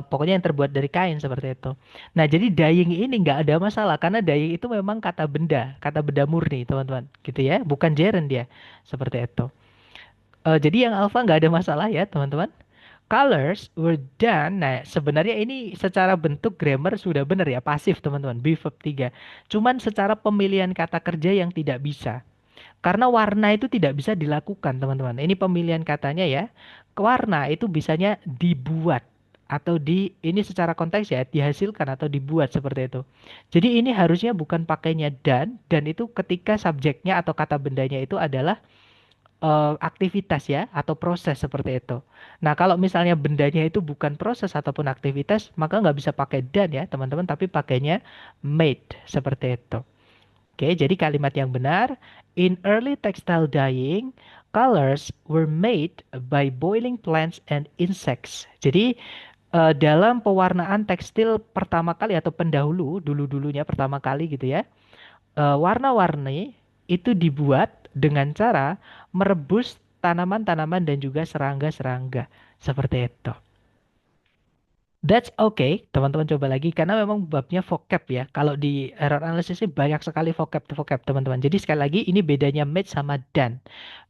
Speaker 1: pokoknya yang terbuat dari kain seperti itu. Nah, jadi dyeing ini nggak ada masalah karena dyeing itu memang kata benda murni, teman-teman, gitu ya, bukan gerund dia, seperti itu. Jadi yang alpha nggak ada masalah ya, teman-teman. Colors were done. Nah, sebenarnya ini secara bentuk grammar sudah benar ya, pasif, teman-teman, be verb 3. Cuman secara pemilihan kata kerja yang tidak bisa. Karena warna itu tidak bisa dilakukan, teman-teman. Ini pemilihan katanya ya. Warna itu bisanya dibuat atau ini secara konteks ya dihasilkan atau dibuat seperti itu. Jadi ini harusnya bukan pakainya dan itu ketika subjeknya atau kata bendanya itu adalah aktivitas ya atau proses seperti itu. Nah, kalau misalnya bendanya itu bukan proses ataupun aktivitas, maka nggak bisa pakai dan ya, teman-teman, tapi pakainya made seperti itu. Oke, jadi kalimat yang benar, in early textile dyeing, colors were made by boiling plants and insects. Jadi dalam pewarnaan tekstil pertama kali atau pendahulu, dulu-dulunya pertama kali gitu ya, warna-warni itu dibuat dengan cara merebus tanaman-tanaman dan juga serangga-serangga. Seperti itu. That's okay, teman-teman coba lagi karena memang babnya vocab ya. Kalau di error analysis sih banyak sekali vocab teman-teman. Jadi sekali lagi ini bedanya made sama done.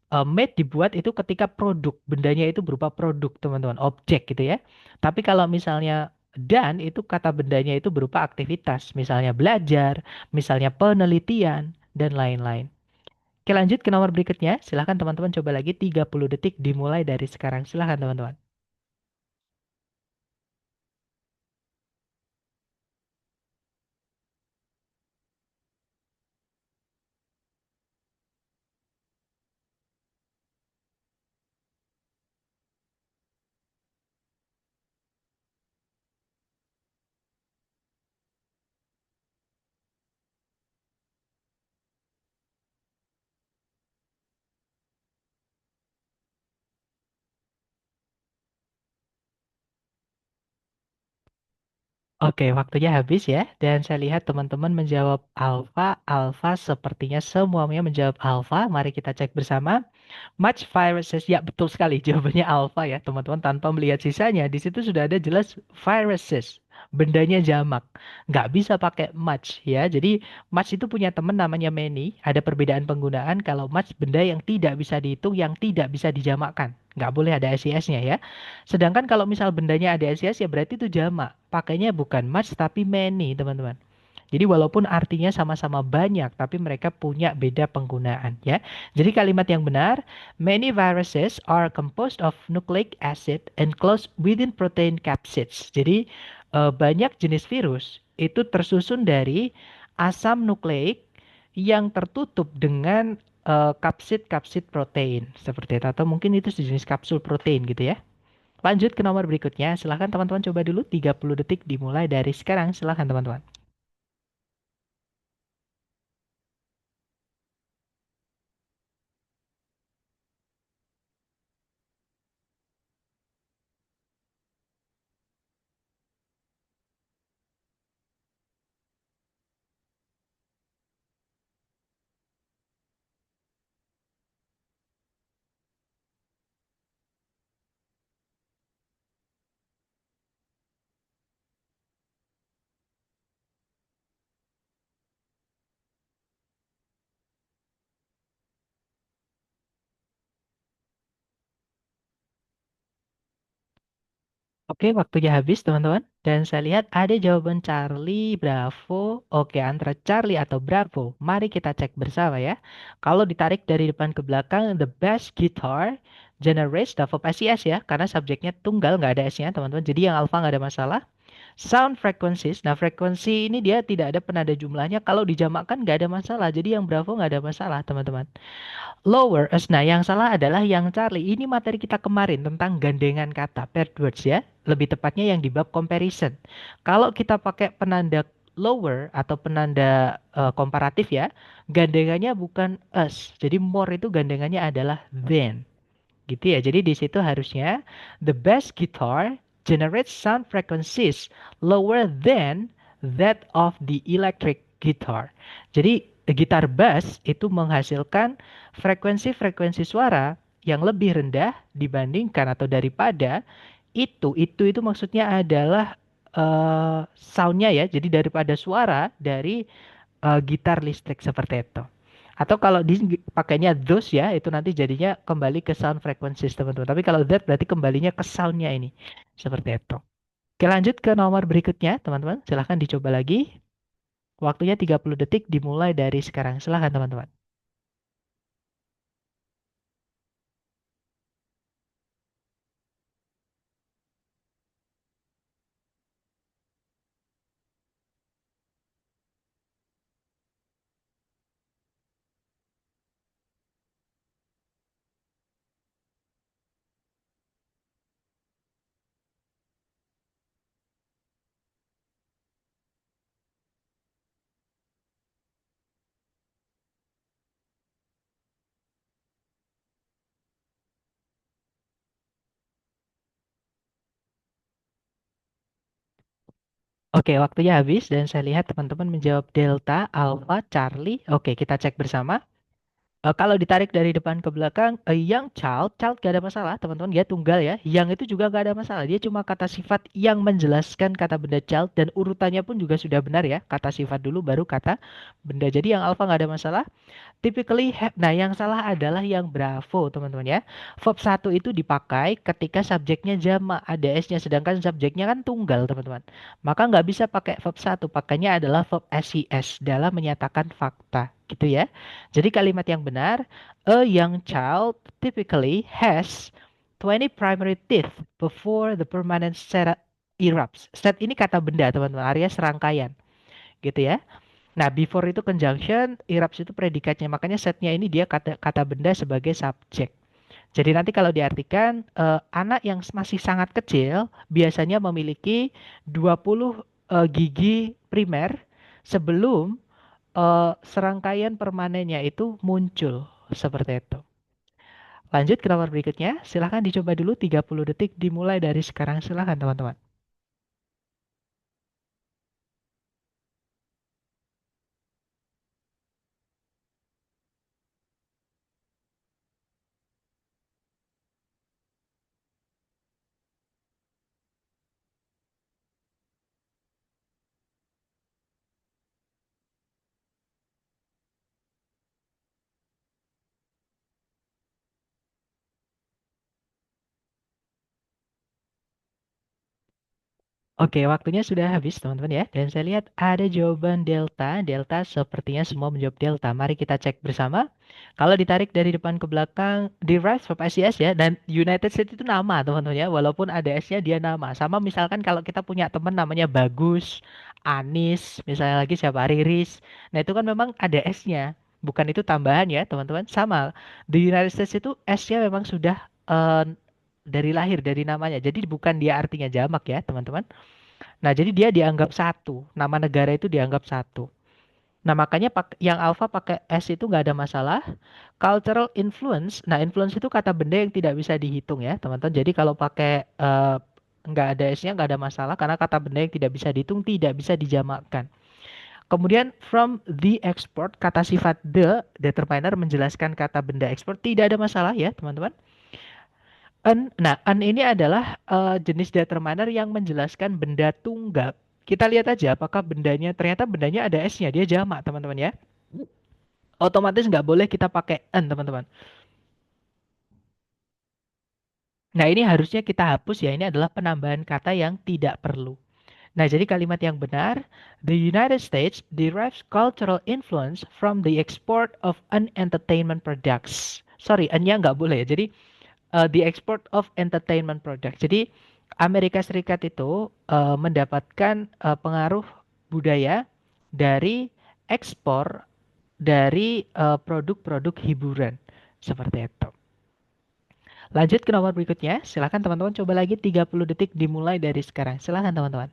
Speaker 1: Made dibuat itu ketika produk, bendanya itu berupa produk teman-teman, objek gitu ya. Tapi kalau misalnya done itu kata bendanya itu berupa aktivitas, misalnya belajar, misalnya penelitian dan lain-lain. Oke, lanjut ke nomor berikutnya. Silahkan teman-teman coba lagi 30 detik dimulai dari sekarang. Silahkan teman-teman. Oke, waktunya habis ya. Dan saya lihat teman-teman menjawab alfa. Alfa sepertinya semuanya menjawab alfa. Mari kita cek bersama. Much viruses. Ya, betul sekali. Jawabannya alfa ya, teman-teman. Tanpa melihat sisanya, di situ sudah ada jelas viruses. Bendanya jamak. Nggak bisa pakai much ya. Jadi, much itu punya teman namanya many. Ada perbedaan penggunaan. Kalau much, benda yang tidak bisa dihitung, yang tidak bisa dijamakkan. Nggak boleh ada SIS-nya ya. Sedangkan kalau misal bendanya ada SIS, ya berarti itu jamak. Pakainya bukan much, tapi many, teman-teman. Jadi walaupun artinya sama-sama banyak, tapi mereka punya beda penggunaan ya. Jadi kalimat yang benar, many viruses are composed of nucleic acid enclosed within protein capsids. Jadi banyak jenis virus itu tersusun dari asam nukleik yang tertutup dengan kapsid-kapsid protein seperti itu, atau mungkin itu sejenis kapsul protein gitu ya. Lanjut ke nomor berikutnya. Silahkan teman-teman coba dulu 30 detik dimulai dari sekarang. Silahkan teman-teman. Oke, waktunya habis teman-teman. Dan saya lihat ada jawaban Charlie, Bravo. Oke, antara Charlie atau Bravo. Mari kita cek bersama ya. Kalau ditarik dari depan ke belakang, the bass guitar generates the verb SES ya. Karena subjeknya tunggal, nggak ada S-nya teman-teman. Jadi yang alpha nggak ada masalah. Sound frequencies. Nah, frekuensi ini dia tidak ada penanda jumlahnya. Kalau dijamakkan nggak ada masalah. Jadi yang Bravo nggak ada masalah teman-teman. Lower as. Nah, yang salah adalah yang Charlie. Ini materi kita kemarin tentang gandengan kata, paired words ya. Lebih tepatnya yang di bab comparison. Kalau kita pakai penanda lower atau penanda komparatif ya, gandengannya bukan as. Jadi more itu gandengannya adalah than. Gitu ya. Jadi di situ harusnya the bass guitar generates sound frequencies lower than that of the electric guitar. Jadi gitar bass itu menghasilkan frekuensi-frekuensi suara yang lebih rendah dibandingkan atau daripada itu maksudnya adalah soundnya ya. Jadi daripada suara dari gitar listrik seperti itu. Atau kalau pakainya those ya, itu nanti jadinya kembali ke sound frequencies teman-teman. Tapi kalau that berarti kembalinya ke soundnya ini. Seperti itu. Oke, lanjut ke nomor berikutnya teman-teman. Silahkan dicoba lagi. Waktunya 30 detik dimulai dari sekarang. Silahkan teman-teman. Oke, waktunya habis dan saya lihat teman-teman menjawab Delta, Alpha, Charlie. Oke, kita cek bersama. Kalau ditarik dari depan ke belakang, young child, child gak ada masalah, teman-teman. Dia tunggal ya. Yang itu juga gak ada masalah. Dia cuma kata sifat yang menjelaskan kata benda child dan urutannya pun juga sudah benar ya. Kata sifat dulu baru kata benda. Jadi yang alpha gak ada masalah. Typically have. Nah, yang salah adalah yang bravo, teman-teman ya. Verb satu itu dipakai ketika subjeknya jamak, ada S-nya, sedangkan subjeknya kan tunggal, teman-teman. Maka nggak bisa pakai verb satu, pakainya adalah verb SES dalam menyatakan fakta, gitu ya. Jadi kalimat yang benar, a young child typically has 20 primary teeth before the permanent set erupts. Set ini kata benda, teman-teman, alias serangkaian, gitu ya. Nah, before itu conjunction, erupts itu predikatnya. Makanya setnya ini dia kata kata benda sebagai subjek. Jadi nanti kalau diartikan anak yang masih sangat kecil biasanya memiliki 20 gigi primer sebelum serangkaian permanennya itu muncul seperti itu. Lanjut ke nomor berikutnya. Silahkan dicoba dulu 30 detik dimulai dari sekarang. Silahkan teman-teman. Oke, waktunya sudah habis, teman-teman ya. Dan saya lihat ada jawaban delta. Delta sepertinya semua menjawab delta. Mari kita cek bersama. Kalau ditarik dari depan ke belakang, derive from SES ya. Dan United States itu nama, teman-teman ya. Walaupun ada S-nya, dia nama. Sama misalkan kalau kita punya teman namanya Bagus, Anis, misalnya lagi siapa, Riris. Nah, itu kan memang ada S-nya. Bukan itu tambahan ya, teman-teman. Sama. Di United States itu S-nya memang sudah dari lahir, dari namanya. Jadi bukan dia artinya jamak ya, teman-teman. Nah, jadi dia dianggap satu. Nama negara itu dianggap satu. Nah, makanya yang alpha pakai S itu nggak ada masalah. Cultural influence. Nah, influence itu kata benda yang tidak bisa dihitung ya, teman-teman. Jadi kalau pakai nggak ada S-nya nggak ada masalah karena kata benda yang tidak bisa dihitung tidak bisa dijamakkan. Kemudian from the export, kata sifat the determiner menjelaskan kata benda ekspor tidak ada masalah ya, teman-teman. Nah, an ini adalah jenis determiner yang menjelaskan benda tunggal. Kita lihat aja apakah bendanya, ternyata bendanya ada S-nya, dia jamak, teman-teman ya. Otomatis nggak boleh kita pakai an, teman-teman. Nah, ini harusnya kita hapus ya, ini adalah penambahan kata yang tidak perlu. Nah, jadi kalimat yang benar, the United States derives cultural influence from the export of unentertainment products. Sorry, an-nya nggak boleh ya. Jadi the export of entertainment product. Jadi Amerika Serikat itu mendapatkan pengaruh budaya dari ekspor dari produk-produk hiburan seperti itu. Lanjut ke nomor berikutnya. Silakan teman-teman coba lagi 30 detik dimulai dari sekarang. Silakan teman-teman.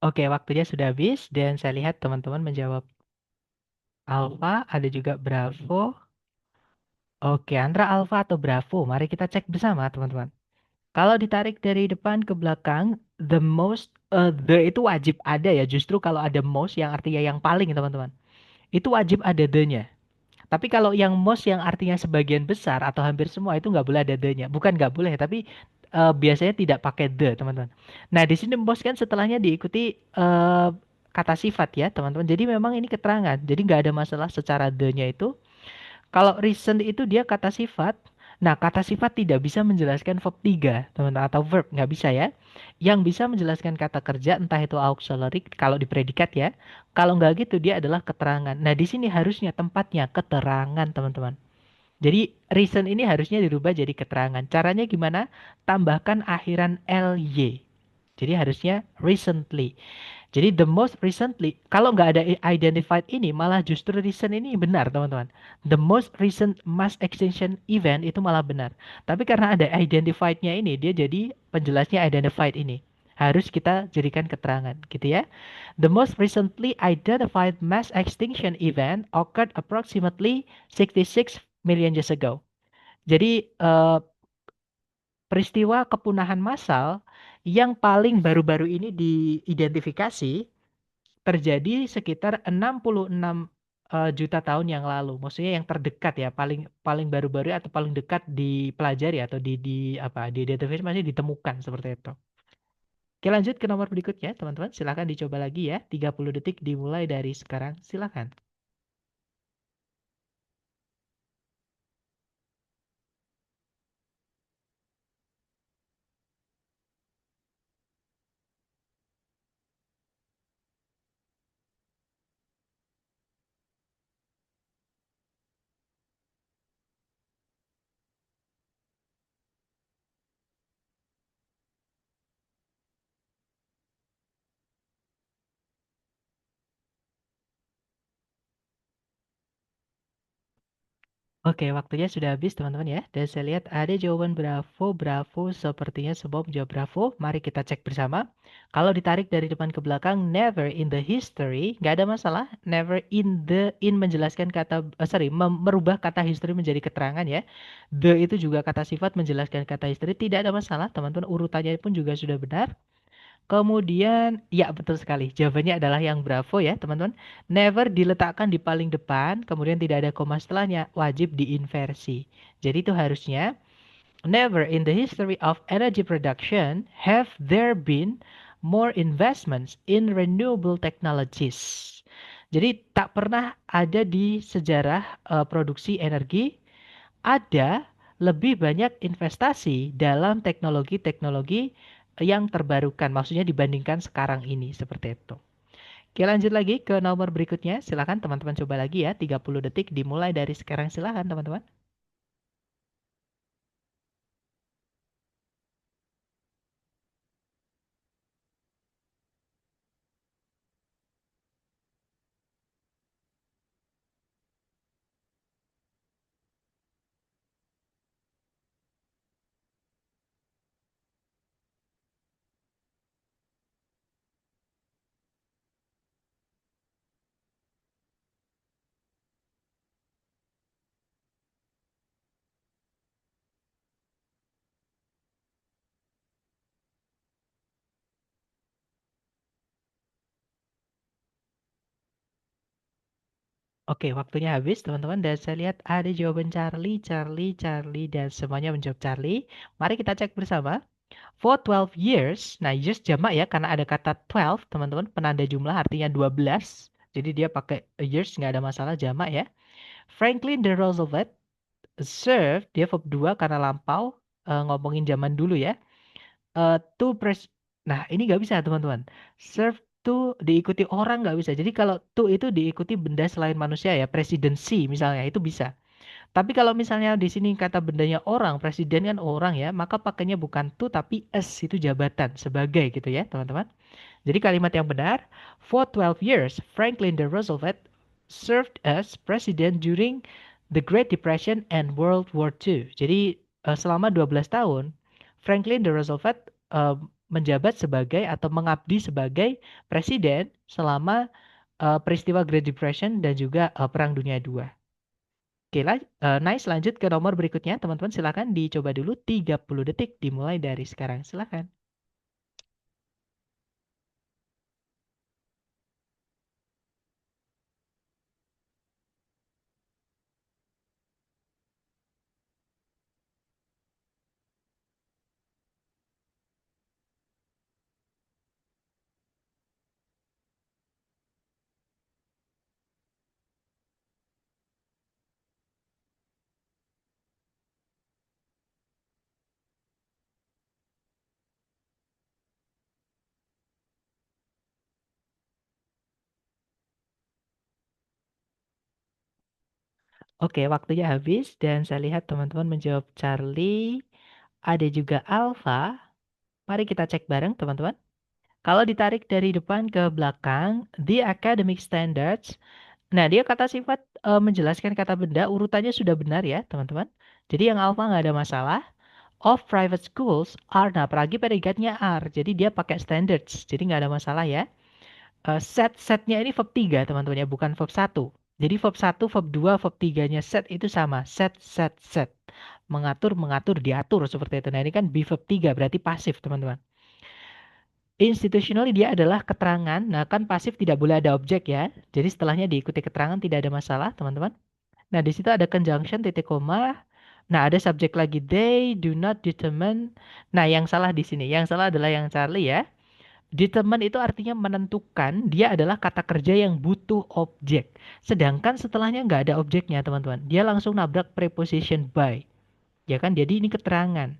Speaker 1: Oke, waktunya sudah habis dan saya lihat teman-teman menjawab Alpha, ada juga Bravo. Oke, antara Alpha atau Bravo, mari kita cek bersama teman-teman. Kalau ditarik dari depan ke belakang, the most, the itu wajib ada ya. Justru kalau ada most yang artinya yang paling, teman-teman. Itu wajib ada the-nya. Tapi kalau yang most yang artinya sebagian besar atau hampir semua itu nggak boleh ada the-nya. Bukan nggak boleh, tapi biasanya tidak pakai the, teman-teman. Nah, di sini most kan setelahnya diikuti kata sifat ya, teman-teman. Jadi memang ini keterangan. Jadi nggak ada masalah secara the-nya itu. Kalau reason itu dia kata sifat. Nah, kata sifat tidak bisa menjelaskan verb 3, teman-teman, atau verb, nggak bisa ya. Yang bisa menjelaskan kata kerja, entah itu auxiliary, kalau di predikat ya. Kalau nggak gitu, dia adalah keterangan. Nah, di sini harusnya tempatnya keterangan, teman-teman. Jadi, reason ini harusnya dirubah jadi keterangan. Caranya gimana? Tambahkan akhiran ly. Jadi harusnya recently. Jadi the most recently, kalau nggak ada identified ini, malah justru recent ini benar, teman-teman. The most recent mass extinction event itu malah benar. Tapi karena ada identified-nya ini, dia jadi penjelasnya identified ini. Harus kita jadikan keterangan, gitu ya. The most recently identified mass extinction event occurred approximately 66 million years ago. Jadi peristiwa kepunahan massal yang paling baru-baru ini diidentifikasi terjadi sekitar 66 juta tahun yang lalu. Maksudnya yang terdekat ya, paling paling baru-baru atau paling dekat dipelajari atau di apa diidentifikasi masih ditemukan seperti itu. Oke, lanjut ke nomor berikutnya, teman-teman. Silakan dicoba lagi ya. 30 detik dimulai dari sekarang. Silakan. Oke, waktunya sudah habis teman-teman ya. Dan saya lihat ada jawaban bravo, bravo. Sepertinya semua menjawab bravo. Mari kita cek bersama. Kalau ditarik dari depan ke belakang, never in the history, nggak ada masalah. Never in the, in menjelaskan kata, merubah kata history menjadi keterangan ya. The itu juga kata sifat menjelaskan kata history. Tidak ada masalah, teman-teman. Urutannya pun juga sudah benar. Kemudian, ya betul sekali. Jawabannya adalah yang bravo ya, teman-teman. Never diletakkan di paling depan, kemudian tidak ada koma setelahnya, wajib diinversi. Jadi itu harusnya, never in the history of energy production have there been more investments in renewable technologies. Jadi tak pernah ada di sejarah produksi energi ada lebih banyak investasi dalam teknologi-teknologi yang terbarukan, maksudnya dibandingkan sekarang ini seperti itu. Oke, lanjut lagi ke nomor berikutnya. Silakan teman-teman coba lagi ya, 30 detik dimulai dari sekarang. Silakan teman-teman. Oke, waktunya habis teman-teman dan saya lihat ada jawaban Charlie, Charlie, Charlie dan semuanya menjawab Charlie. Mari kita cek bersama. For 12 years, nah years jamak ya karena ada kata 12 teman-teman, penanda jumlah artinya 12. Jadi dia pakai years nggak ada masalah jamak ya. Franklin D. Roosevelt served, dia verb 2 karena lampau, ngomongin zaman dulu ya. To pres Nah, ini nggak bisa teman-teman. Serve to diikuti orang nggak bisa. Jadi kalau to itu diikuti benda selain manusia ya, presidency misalnya itu bisa. Tapi kalau misalnya di sini kata bendanya orang, presiden kan orang ya, maka pakainya bukan to tapi as, itu jabatan sebagai gitu ya, teman-teman. Jadi kalimat yang benar, for 12 years, Franklin D. Roosevelt served as president during the Great Depression and World War II. Jadi selama 12 tahun, Franklin D. Roosevelt eh, menjabat sebagai atau mengabdi sebagai presiden selama peristiwa Great Depression dan juga Perang Dunia II. Oke, nice. Lanjut ke nomor berikutnya, teman-teman. Silakan dicoba dulu 30 detik dimulai dari sekarang. Silakan. Oke, waktunya habis dan saya lihat teman-teman menjawab Charlie, ada juga Alpha. Mari kita cek bareng teman-teman. Kalau ditarik dari depan ke belakang, the academic standards. Nah, dia kata sifat menjelaskan kata benda urutannya sudah benar ya, teman-teman. Jadi yang Alpha nggak ada masalah. Of private schools are, nah apalagi predikatnya are. Jadi dia pakai standards. Jadi nggak ada masalah ya. Setnya ini verb 3 teman-teman ya, bukan verb satu. Jadi verb satu, verb 2, verb 3-nya set itu sama. Set. Mengatur, mengatur, diatur seperti itu. Nah ini kan be verb 3 berarti pasif teman-teman. Institutionally dia adalah keterangan. Nah kan pasif tidak boleh ada objek ya. Jadi setelahnya diikuti keterangan tidak ada masalah teman-teman. Nah di situ ada conjunction titik koma. Nah ada subjek lagi they do not determine. Nah yang salah di sini. Yang salah adalah yang Charlie ya. Determine itu artinya menentukan, dia adalah kata kerja yang butuh objek. Sedangkan setelahnya nggak ada objeknya, teman-teman. Dia langsung nabrak preposition by. Ya kan? Jadi ini keterangan.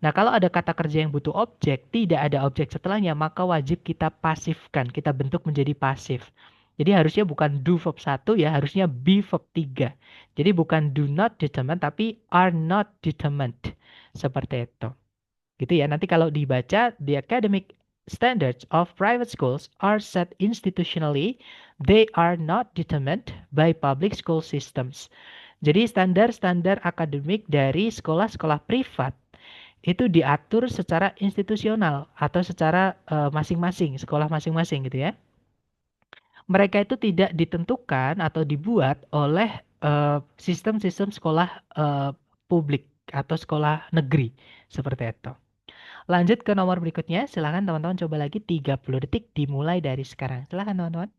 Speaker 1: Nah, kalau ada kata kerja yang butuh objek, tidak ada objek setelahnya, maka wajib kita pasifkan. Kita bentuk menjadi pasif. Jadi harusnya bukan do verb satu ya, harusnya be verb 3. Jadi bukan do not determine, tapi are not determined. Seperti itu. Gitu ya. Nanti kalau dibaca, the academic standards of private schools are set institutionally. They are not determined by public school systems. Jadi standar-standar akademik dari sekolah-sekolah privat itu diatur secara institusional atau secara masing-masing, sekolah masing-masing gitu ya. Mereka itu tidak ditentukan atau dibuat oleh sistem-sistem sekolah publik atau sekolah negeri seperti itu. Lanjut ke nomor berikutnya, silakan teman-teman coba lagi 30 detik dimulai dari sekarang. Silakan teman-teman.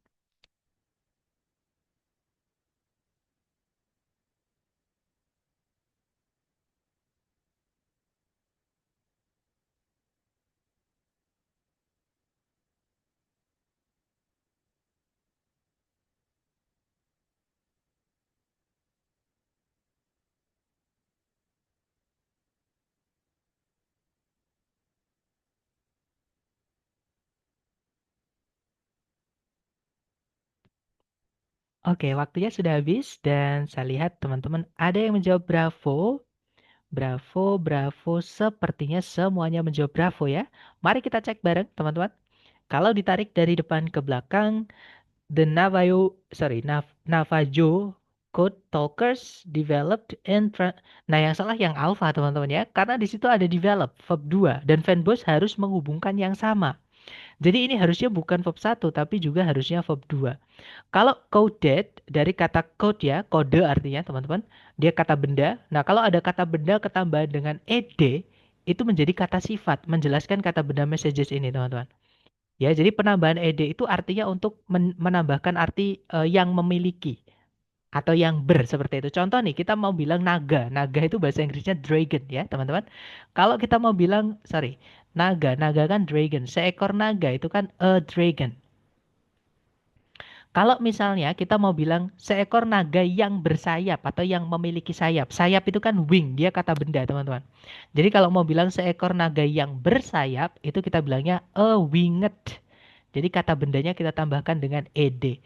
Speaker 1: Oke, waktunya sudah habis dan saya lihat teman-teman ada yang menjawab bravo. Bravo, bravo. Sepertinya semuanya menjawab bravo ya. Mari kita cek bareng teman-teman. Kalau ditarik dari depan ke belakang, Navajo Code Talkers developed Nah, yang salah yang alpha teman-teman ya. Karena di situ ada develop, verb 2. Dan fanboys harus menghubungkan yang sama. Jadi ini harusnya bukan verb 1, tapi juga harusnya verb 2. Kalau coded, dari kata code ya, kode artinya teman-teman, dia kata benda. Nah, kalau ada kata benda ketambahan dengan ed, itu menjadi kata sifat, menjelaskan kata benda messages ini teman-teman. Ya, jadi penambahan ed itu artinya untuk menambahkan arti yang memiliki atau yang ber seperti itu. Contoh nih, kita mau bilang naga. Naga itu bahasa Inggrisnya dragon ya, teman-teman. Kalau kita mau bilang, sorry, naga, naga kan dragon. Seekor naga itu kan a dragon. Kalau misalnya kita mau bilang seekor naga yang bersayap atau yang memiliki sayap. Sayap itu kan wing, dia kata benda, teman-teman. Jadi kalau mau bilang seekor naga yang bersayap, itu kita bilangnya a winged. Jadi kata bendanya kita tambahkan dengan ed,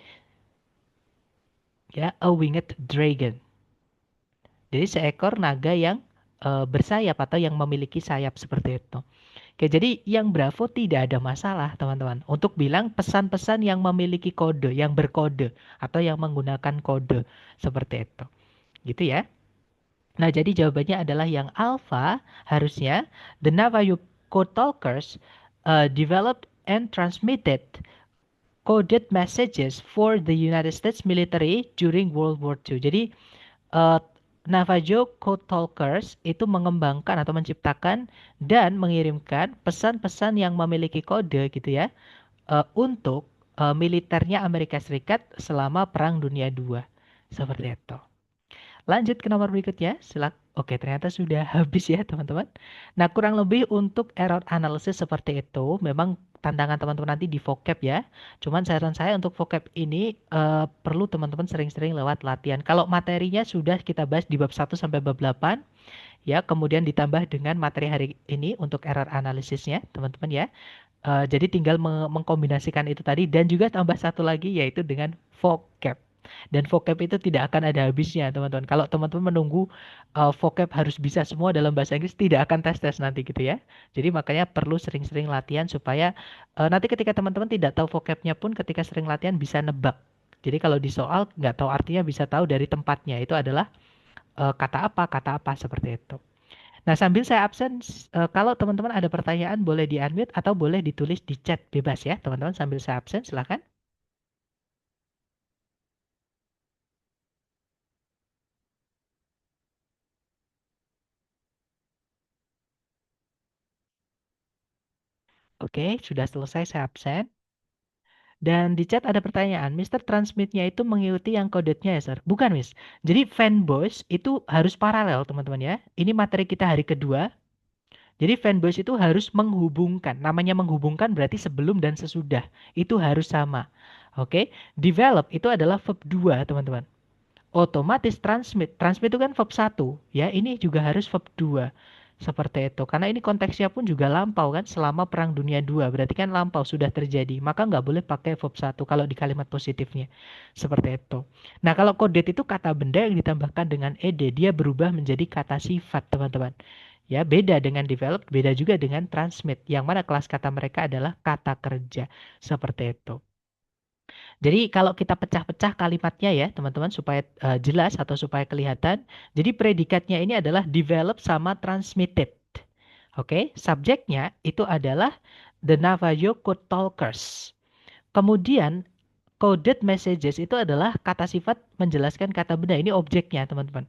Speaker 1: ya, a winged dragon. Jadi seekor naga yang bersayap atau yang memiliki sayap seperti itu. Oke, jadi yang Bravo tidak ada masalah, teman-teman. Untuk bilang pesan-pesan yang memiliki kode, yang berkode atau yang menggunakan kode seperti itu. Gitu ya. Nah, jadi jawabannya adalah yang alpha, harusnya the Navajo code talkers developed and transmitted coded messages for the United States military during World War II. Jadi eh, Navajo Code Talkers itu mengembangkan atau menciptakan dan mengirimkan pesan-pesan yang memiliki kode gitu ya, untuk militernya Amerika Serikat selama Perang Dunia II. Seperti itu. Lanjut ke nomor berikutnya. Oke, ternyata sudah habis ya, teman-teman. Nah, kurang lebih untuk error analysis seperti itu, memang tantangan teman-teman nanti di vocab ya. Cuman saran saya untuk vocab ini perlu teman-teman sering-sering lewat latihan. Kalau materinya sudah kita bahas di bab 1 sampai bab 8, ya, kemudian ditambah dengan materi hari ini untuk error analisisnya, teman-teman ya. Jadi tinggal mengkombinasikan itu tadi dan juga tambah satu lagi yaitu dengan vocab. Dan vocab itu tidak akan ada habisnya, teman-teman. Kalau teman-teman menunggu vocab harus bisa semua dalam bahasa Inggris, tidak akan tes-tes nanti gitu ya. Jadi makanya perlu sering-sering latihan supaya nanti ketika teman-teman tidak tahu vocabnya pun ketika sering latihan bisa nebak. Jadi kalau di soal nggak tahu artinya bisa tahu dari tempatnya. Itu adalah kata apa seperti itu. Nah, sambil saya absen, kalau teman-teman ada pertanyaan boleh di-unmute atau boleh ditulis di chat bebas ya, teman-teman sambil saya absen, silakan. Oke, sudah selesai saya absen. Dan di chat ada pertanyaan, Mister Transmitnya itu mengikuti yang codednya ya, Sir? Bukan, Miss. Jadi fanboys itu harus paralel, teman-teman ya. Ini materi kita hari kedua. Jadi fanboys itu harus menghubungkan. Namanya menghubungkan berarti sebelum dan sesudah. Itu harus sama. Oke, develop itu adalah verb 2, teman-teman. Otomatis transmit. Transmit itu kan verb 1, ya. Ini juga harus verb 2. Seperti itu. Karena ini konteksnya pun juga lampau kan selama Perang Dunia II. Berarti kan lampau sudah terjadi. Maka nggak boleh pakai verb 1 kalau di kalimat positifnya. Seperti itu. Nah, kalau coded itu kata benda yang ditambahkan dengan ed, dia berubah menjadi kata sifat, teman-teman. Ya, beda dengan develop, beda juga dengan transmit. Yang mana kelas kata mereka adalah kata kerja. Seperti itu. Jadi kalau kita pecah-pecah kalimatnya ya, teman-teman supaya jelas atau supaya kelihatan. Jadi predikatnya ini adalah develop sama transmitted. Oke, subjeknya itu adalah the Navajo Code Talkers. Kemudian coded messages itu adalah kata sifat menjelaskan kata benda. Ini objeknya, teman-teman.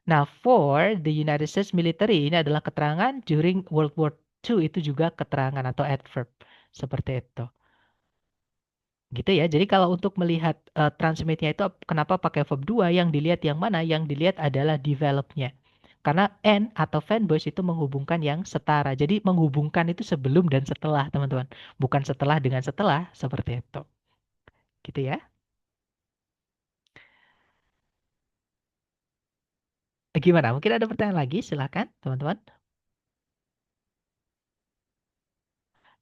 Speaker 1: Nah, for the United States military ini adalah keterangan during World War II itu juga keterangan atau adverb seperti itu. Gitu ya. Jadi kalau untuk melihat transmitnya itu kenapa pakai verb 2 yang dilihat yang mana? Yang dilihat adalah developnya. Karena and atau fanboys itu menghubungkan yang setara. Jadi menghubungkan itu sebelum dan setelah, teman-teman. Bukan setelah dengan setelah, seperti itu. Gitu ya. Gimana? Mungkin ada pertanyaan lagi? Silakan, teman-teman.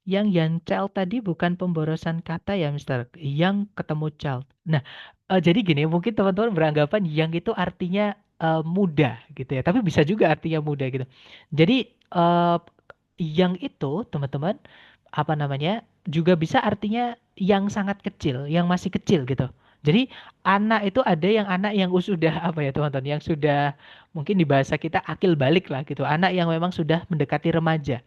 Speaker 1: Yang child tadi bukan pemborosan kata ya, Mister. Yang ketemu child. Nah, jadi gini, mungkin teman-teman beranggapan yang itu artinya muda gitu ya. Tapi bisa juga artinya muda gitu. Jadi yang itu, teman-teman, apa namanya, juga bisa artinya yang sangat kecil, yang masih kecil gitu. Jadi anak itu ada yang anak yang sudah apa ya teman-teman, yang sudah mungkin di bahasa kita akil balik lah gitu. Anak yang memang sudah mendekati remaja.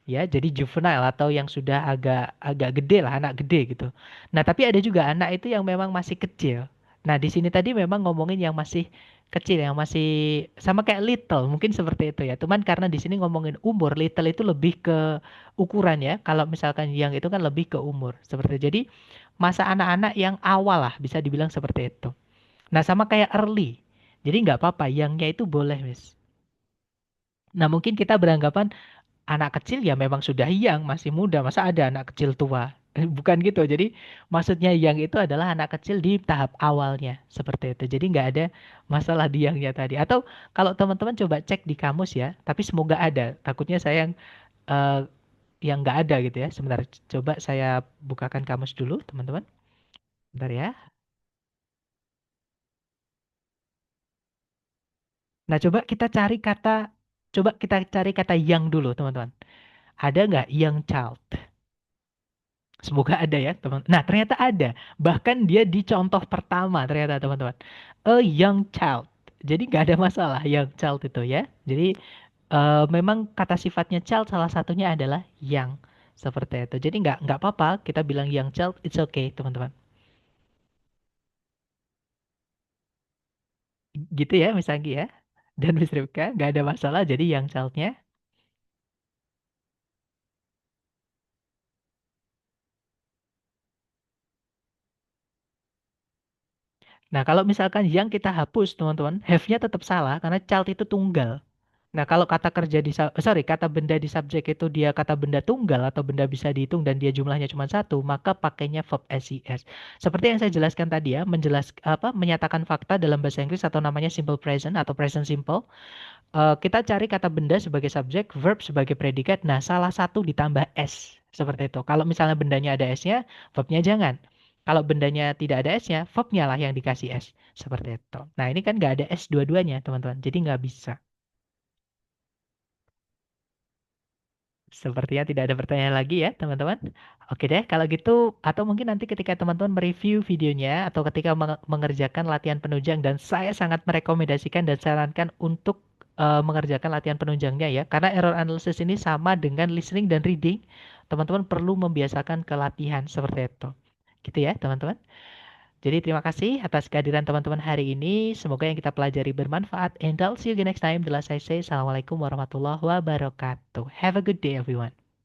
Speaker 1: Ya, jadi juvenile atau yang sudah agak agak gede lah, anak gede gitu. Nah, tapi ada juga anak itu yang memang masih kecil. Nah, di sini tadi memang ngomongin yang masih kecil, yang masih sama kayak little, mungkin seperti itu ya. Cuman karena di sini ngomongin umur, little itu lebih ke ukuran ya. Kalau misalkan yang itu kan lebih ke umur, seperti itu. Jadi masa anak-anak yang awal lah, bisa dibilang seperti itu. Nah, sama kayak early. Jadi nggak apa-apa, yangnya itu boleh, Miss. Nah, mungkin kita beranggapan anak kecil ya memang sudah yang masih muda, masa ada anak kecil tua? Bukan gitu. Jadi maksudnya yang itu adalah anak kecil di tahap awalnya seperti itu. Jadi nggak ada masalah di yangnya tadi. Atau kalau teman-teman coba cek di kamus ya, tapi semoga ada. Takutnya saya eh, yang nggak ada gitu ya. Sebentar, coba saya bukakan kamus dulu, teman-teman. Bentar ya. Nah, coba kita cari kata yang dulu, teman-teman. Ada nggak yang child? Semoga ada ya, teman. Nah, ternyata ada. Bahkan dia di contoh pertama ternyata, teman-teman. A young child. Jadi nggak ada masalah young child itu ya. Jadi memang kata sifatnya child salah satunya adalah young. Seperti itu. Jadi nggak apa-apa kita bilang young child, it's okay, teman-teman. Gitu ya, Miss Anggi ya. Dan Miss Ripka, nggak ada masalah jadi young childnya. Nah, kalau misalkan yang kita hapus, teman-teman, have-nya tetap salah karena child itu tunggal. Nah, kalau kata kerja kata benda di subjek itu dia kata benda tunggal atau benda bisa dihitung dan dia jumlahnya cuma satu, maka pakainya verb SES. Seperti yang saya jelaskan tadi ya, menyatakan fakta dalam bahasa Inggris atau namanya simple present atau present simple. Kita cari kata benda sebagai subjek, verb sebagai predikat. Nah, salah satu ditambah S seperti itu. Kalau misalnya bendanya ada S-nya, verbnya jangan. Kalau bendanya tidak ada S-nya, verbnya lah yang dikasih S. Seperti itu. Nah, ini kan nggak ada S dua-duanya, teman-teman. Jadi nggak bisa. Sepertinya tidak ada pertanyaan lagi ya, teman-teman. Oke deh, kalau gitu, atau mungkin nanti ketika teman-teman mereview videonya, atau ketika mengerjakan latihan penunjang, dan saya sangat merekomendasikan dan sarankan untuk mengerjakan latihan penunjangnya ya, karena error analysis ini sama dengan listening dan reading, teman-teman perlu membiasakan ke latihan seperti itu. Gitu ya, teman-teman. Jadi terima kasih atas kehadiran teman-teman hari ini. Semoga yang kita pelajari bermanfaat. And I'll see you again next time. The last I say, Assalamualaikum warahmatullahi wabarakatuh. Have a good day, everyone.